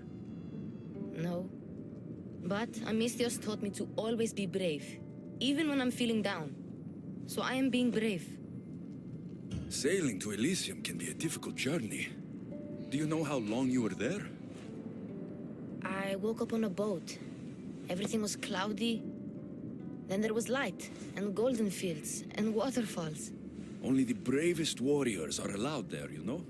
No. But Amistios taught me to always be brave, even when I'm feeling down. So I am being brave. Sailing to Elysium can be a difficult journey. Do you know how long you were there? I woke up on a boat. Everything was cloudy. Then there was light, and golden fields, and waterfalls. Only the bravest warriors are allowed there, you know?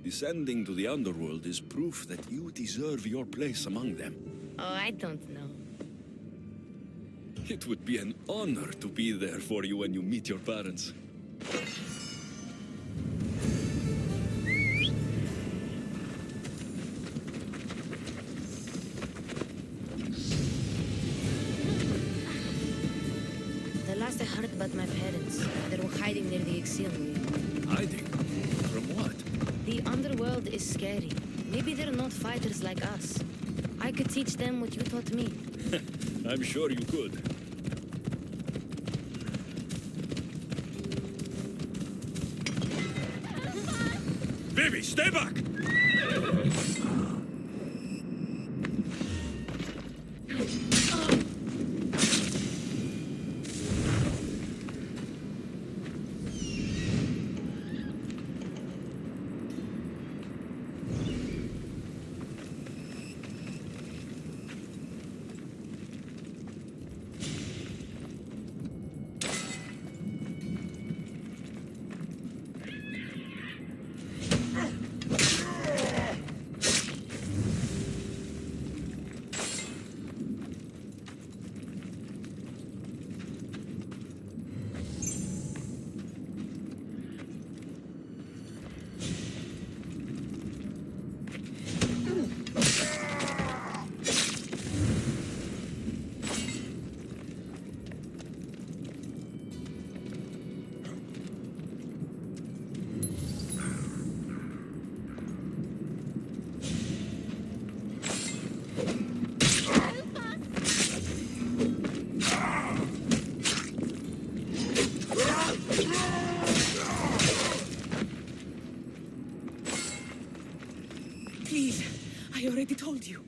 Descending to the Underworld is proof that you deserve your place among them. Oh, I don't know. It would be an honor to be there for you when you meet your parents. The last I heard about my parents, they were hiding near the Ixion wheel. Hiding? From what? The Underworld is scary. Maybe they're not fighters like us. I could teach them what you taught me. I'm sure you could. Baby, stay back! Please, I already told you.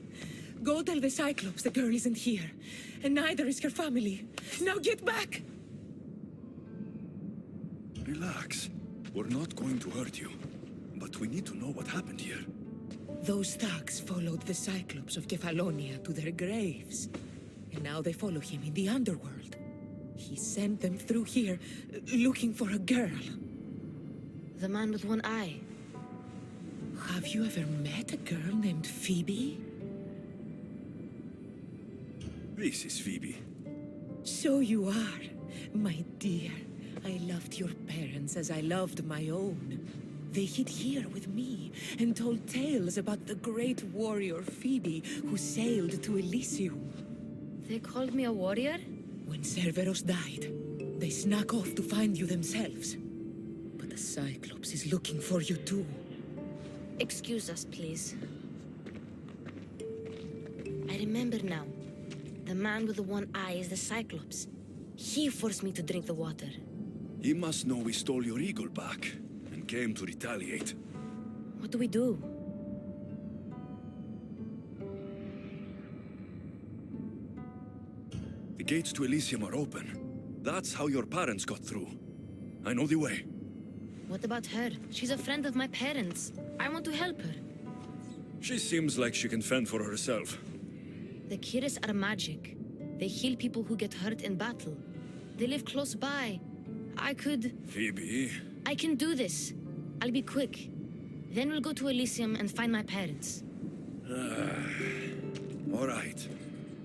Go tell the Cyclops the girl isn't here, and neither is her family. Now get back! Relax. We're not going to hurt you. But we need to know what happened here. Those thugs followed the Cyclops of Kefalonia to their graves. And now they follow him in the Underworld. He sent them through here, looking for a girl. The man with one eye. Have you ever met a girl named Phoebe? This is Phoebe. So you are, my dear. I loved your parents as I loved my own. They hid here with me and told tales about the great warrior Phoebe who sailed to Elysium. They called me a warrior? When Cerberus died, they snuck off to find you themselves. But the Cyclops is looking for you too. Excuse us, please. I remember now. The man with the one eye is the Cyclops. He forced me to drink the water. He must know we stole your eagle back, and came to retaliate. What do we do? The gates to Elysium are open. That's how your parents got through. I know the way. What about her? She's a friend of my parents. I want to help her. She seems like she can fend for herself. The Kiris are magic. They heal people who get hurt in battle. They live close by. I could... Phoebe... I can do this. I'll be quick. Then we'll go to Elysium and find my parents. All right.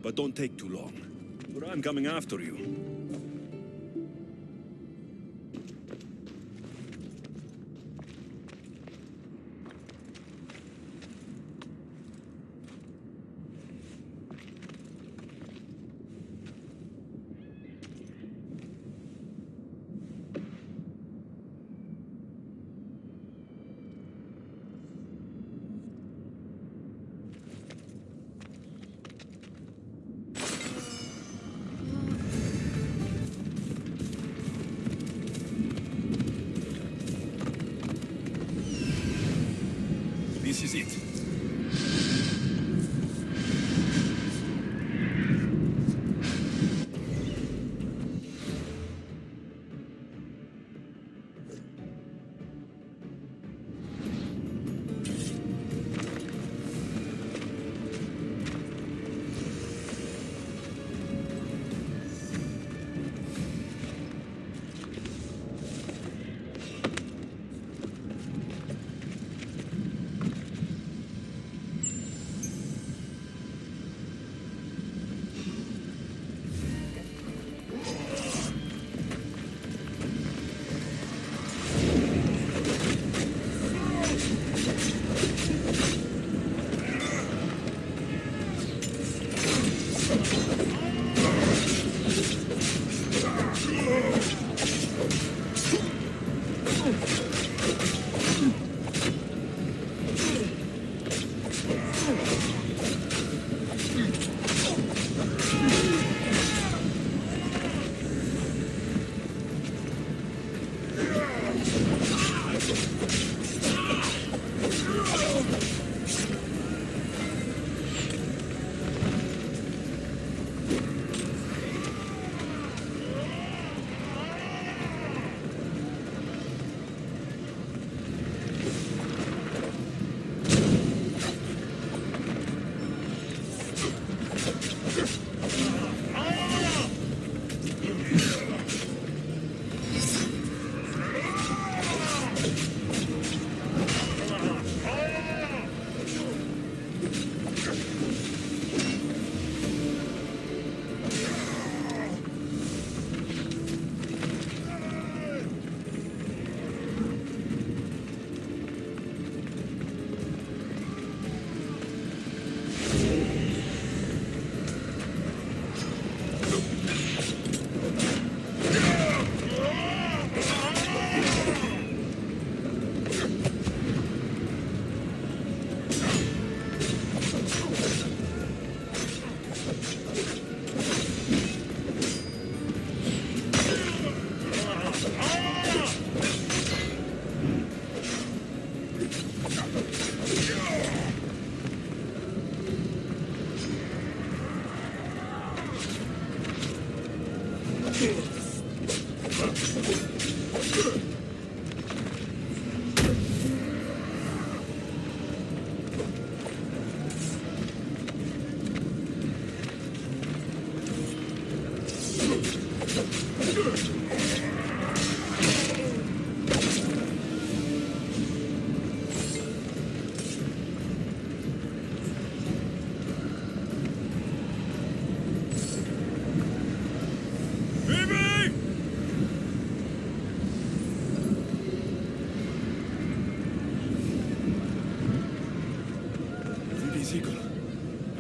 But don't take too long. Or I'm coming after you.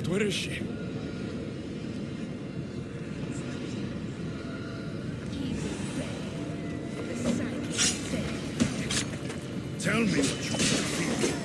Where is she? Tell me what you feel.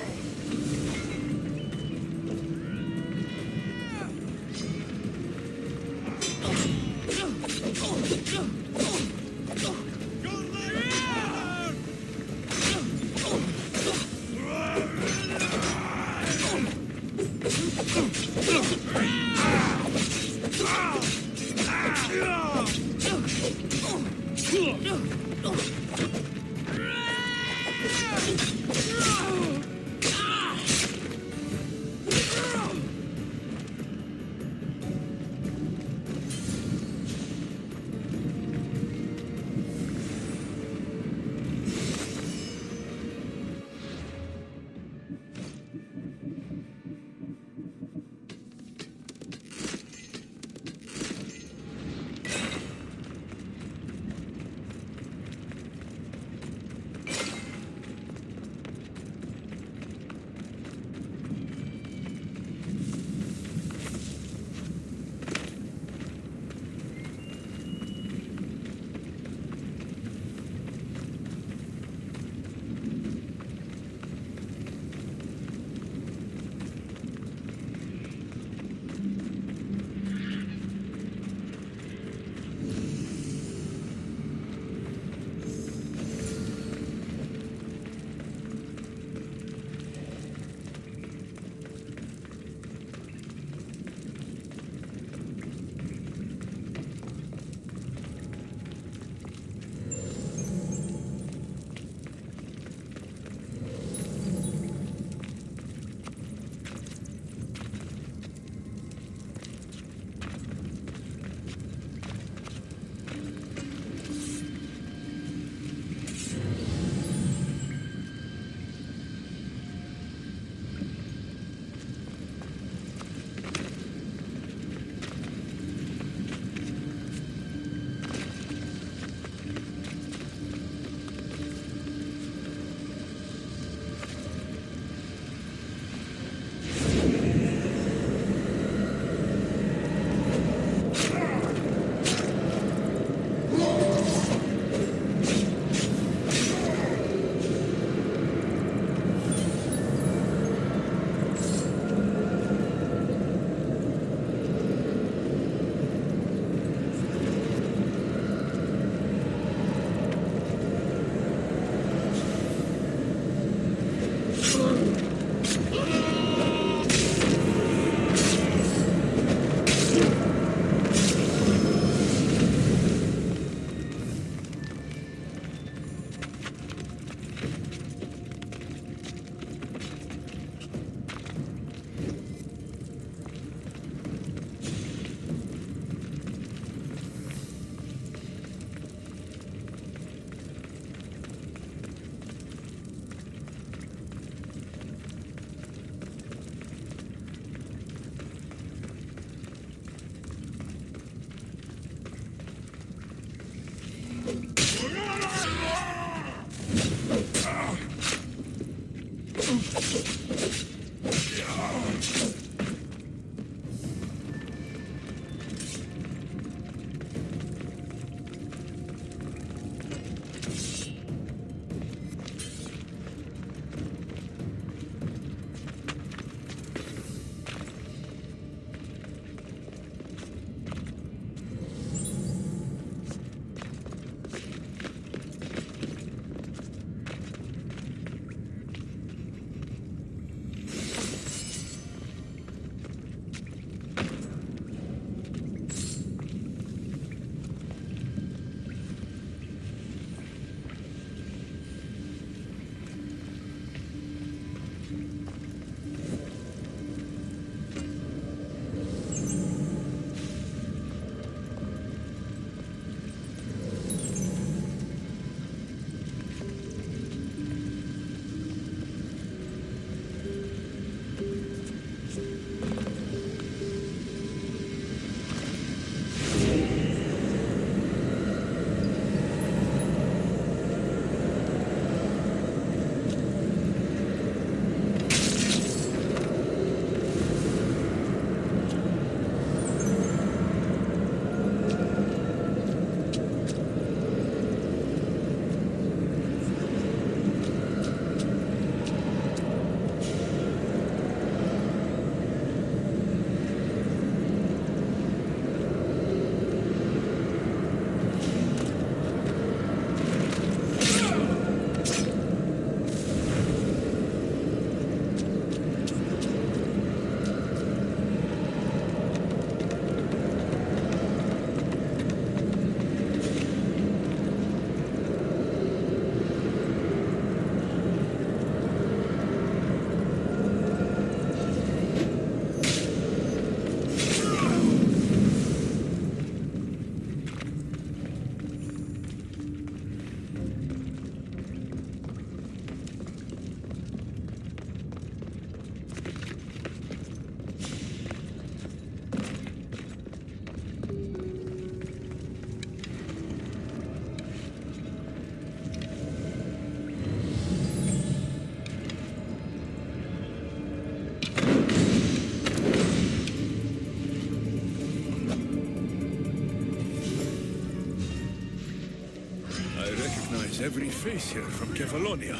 I recognize every face here from Kefalonia.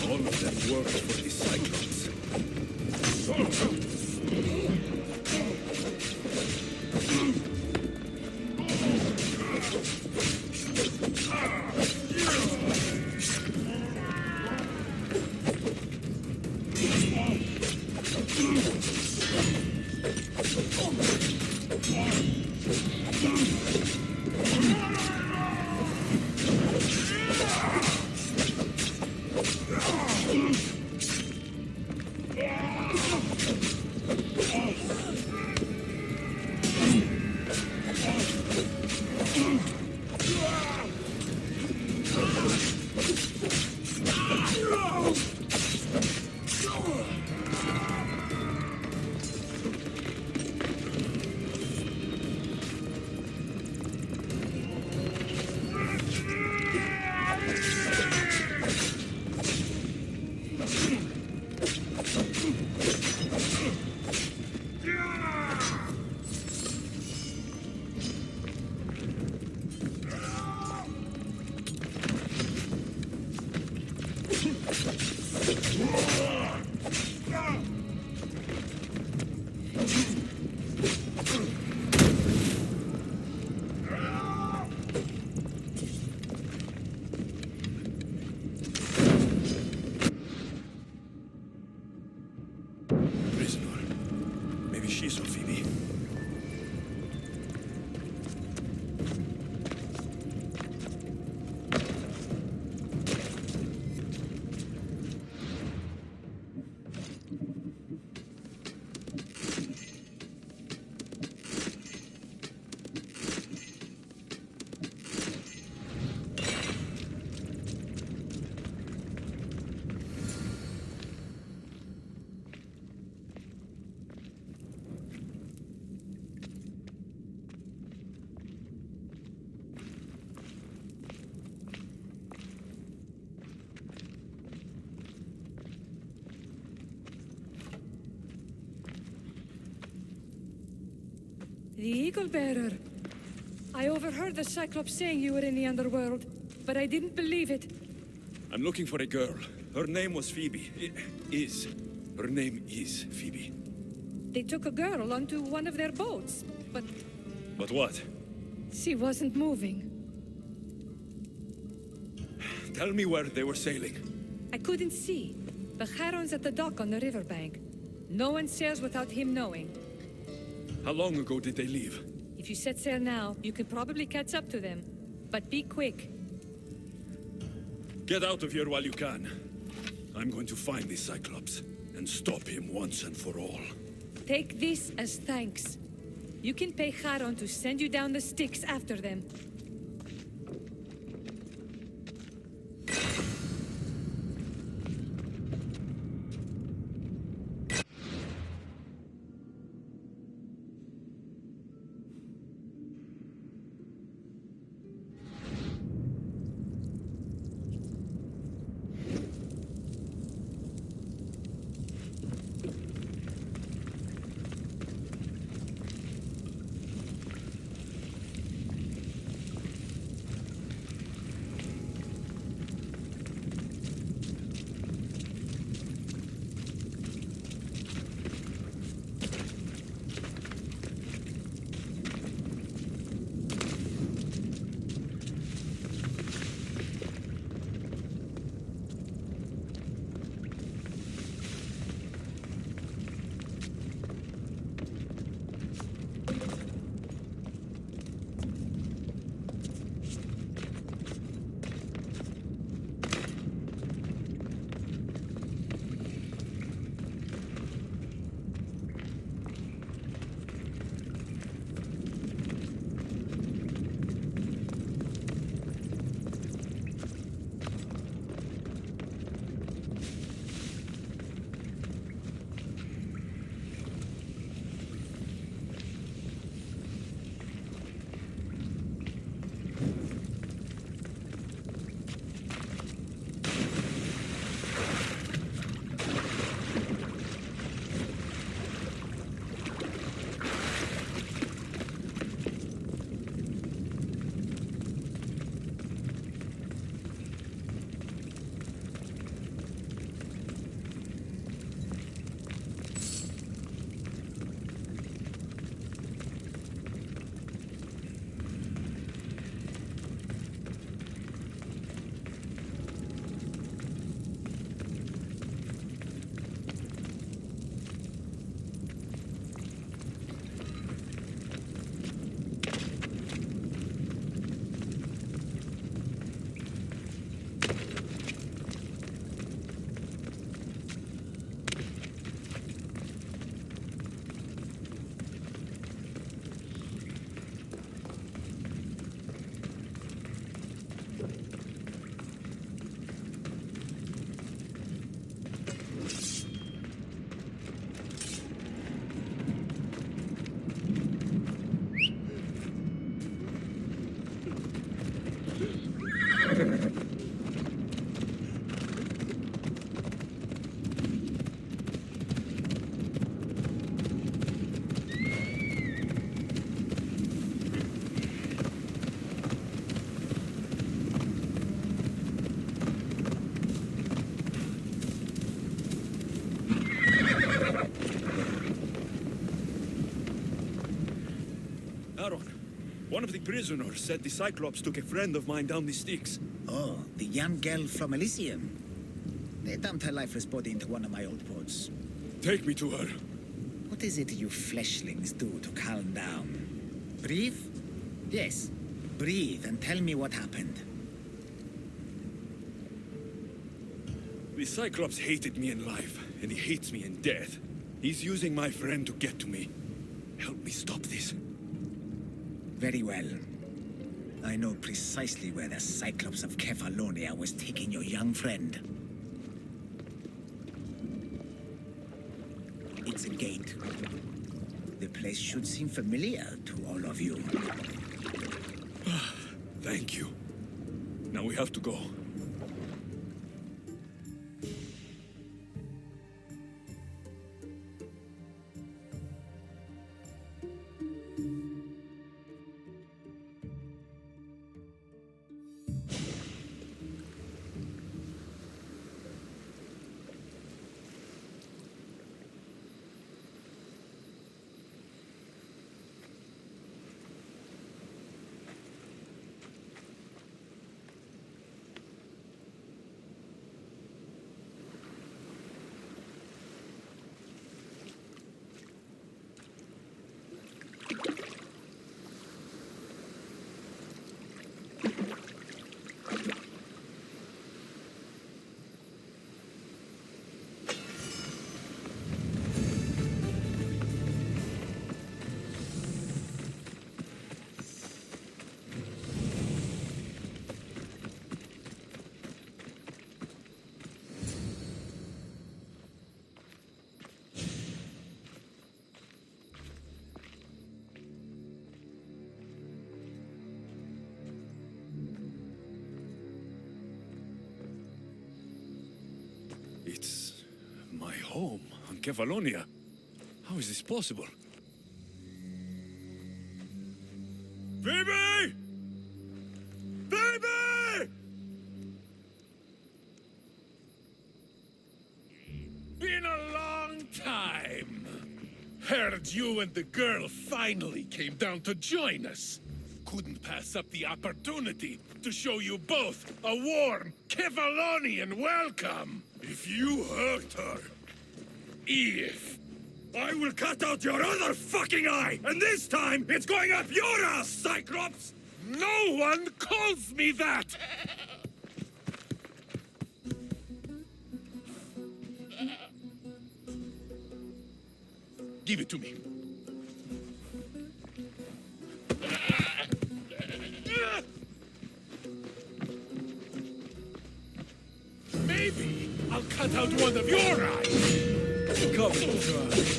All of them worked for the Cyclops. The Eagle Bearer. I overheard the Cyclops saying you were in the Underworld, but I didn't believe it. I'm looking for a girl. Her name was Phoebe. Her name is Phoebe. They took a girl onto one of their boats, but But what? she wasn't moving. Tell me where they were sailing. I couldn't see. The Charon's at the dock on the riverbank. No one sails without him knowing. How long ago did they leave? If you set sail now, you could probably catch up to them. But be quick. Get out of here while you can. I'm going to find the Cyclops and stop him once and for all. Take this as thanks. You can pay Charon to send you down the Styx after them. prisoner said the Cyclops took a friend of mine down the sticks. Oh, the young girl from Elysium. They dumped her lifeless body into one of my old boats. Take me to her. What is it you fleshlings do to calm down? Breathe? Yes, breathe and tell me what happened. The Cyclops hated me in life, and he hates me in death. He's using my friend to get to me. Help me stop this. Very well. I know precisely where the Cyclops of Kefalonia was taking your young friend. It's a gate. The place should seem familiar to all of you. Thank you. Now we have to go. It's my home on Kefalonia. How is this possible? Baby! Baby! Been a long time. Heard you and the girl finally came down to join us. Couldn't pass up the opportunity to show you both a warm Kefalonian welcome. If you hurt her, If I will cut out your other fucking eye! And this time, it's going up your ass, Cyclops! no one calls me that! Give it to me. Maybe I'll cut out one of your eyes. Come on, try.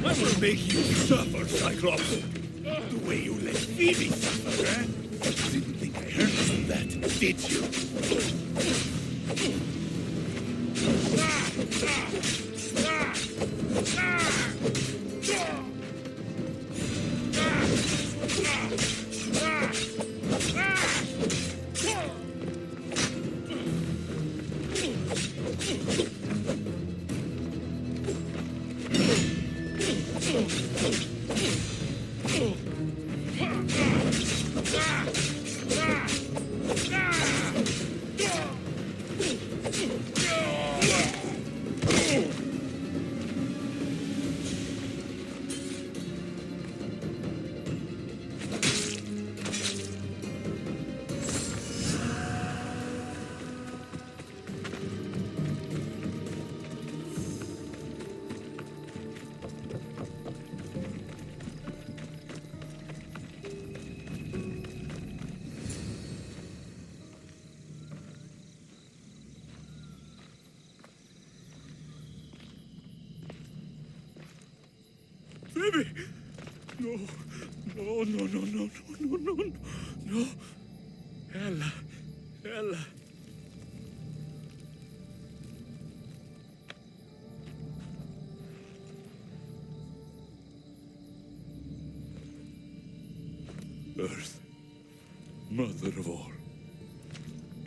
I will make you suffer, Cyclops. The way you let Phoebe suffer, eh? Didn't think I heard from that, did you? Phoebe! No, no, no, no, no, no, no, no, no. Ella, Ella. Earth, mother of all,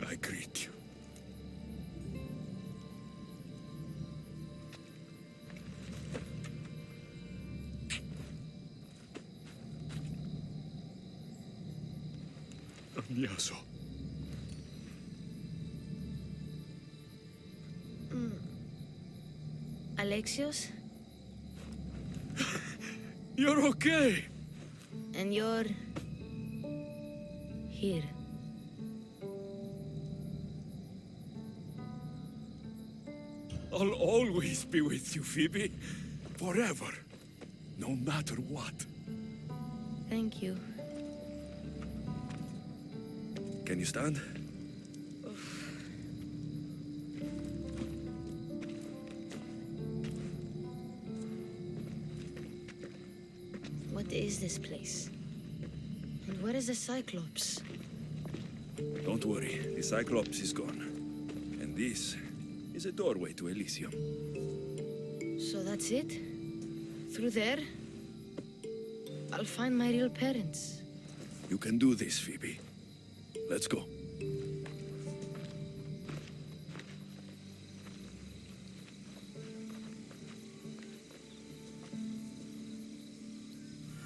I greet you. Agniaso. Alexios? You're okay! And you're... here. I'll always be with you, Phoebe. Forever. No matter what. Thank you. Can you stand? What is this place? And where is the Cyclops? Don't worry, the Cyclops is gone. And this is a doorway to Elysium. So that's it? Through there? I'll find my real parents. You can do this, Phoebe. Let's go.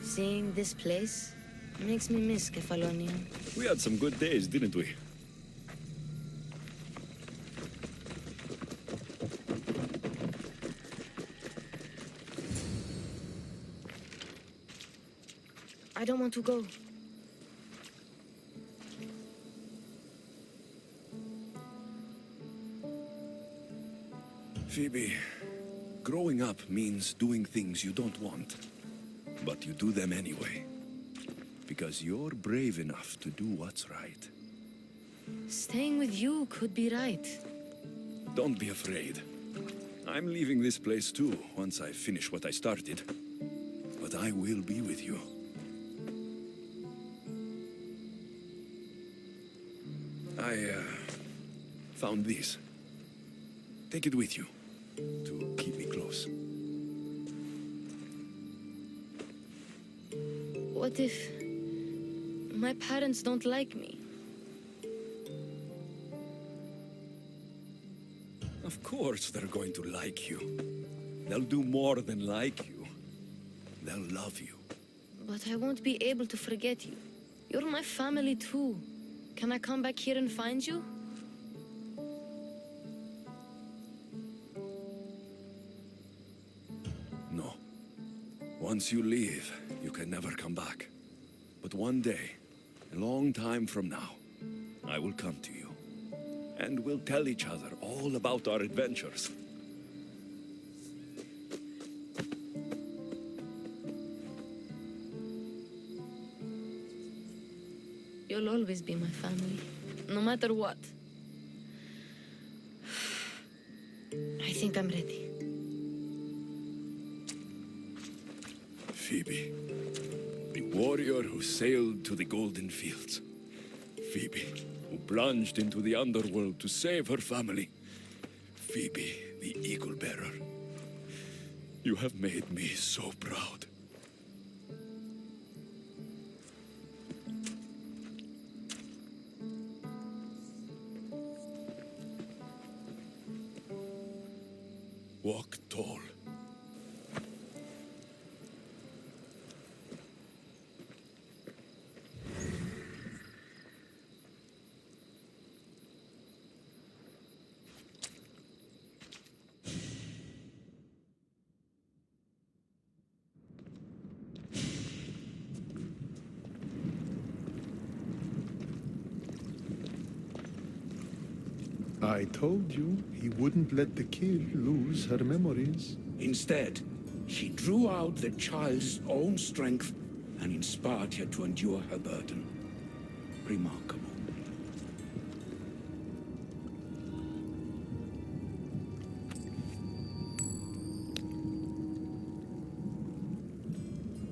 Seeing this place makes me miss Kefalonia. We had some good days, didn't we? I don't want to go. Phoebe, growing up means doing things you don't want. But you do them anyway. Because you're brave enough to do what's right. Staying with you could be right. Don't be afraid. I'm leaving this place too, once I finish what I started. But I will be with you. I found this. Take it with you, to keep me close. What if my parents don't like me? Of course they're going to like you. They'll do more than like you. They'll love you. But I won't be able to forget you. You're my family too. Can I come back here and find you? No. Once you leave, you can never come back. But one day, a long time from now, I will come to you. And we'll tell each other all about our adventures. You'll always be my family, no matter what. I think I'm ready. Phoebe, the warrior who sailed to the Golden Fields. Phoebe, who plunged into the Underworld to save her family. Phoebe, the Eagle Bearer. You have made me so proud. Walk tall. I told you he wouldn't let the kid lose her memories. Instead, she drew out the child's own strength and inspired her to endure her burden. Remarkable.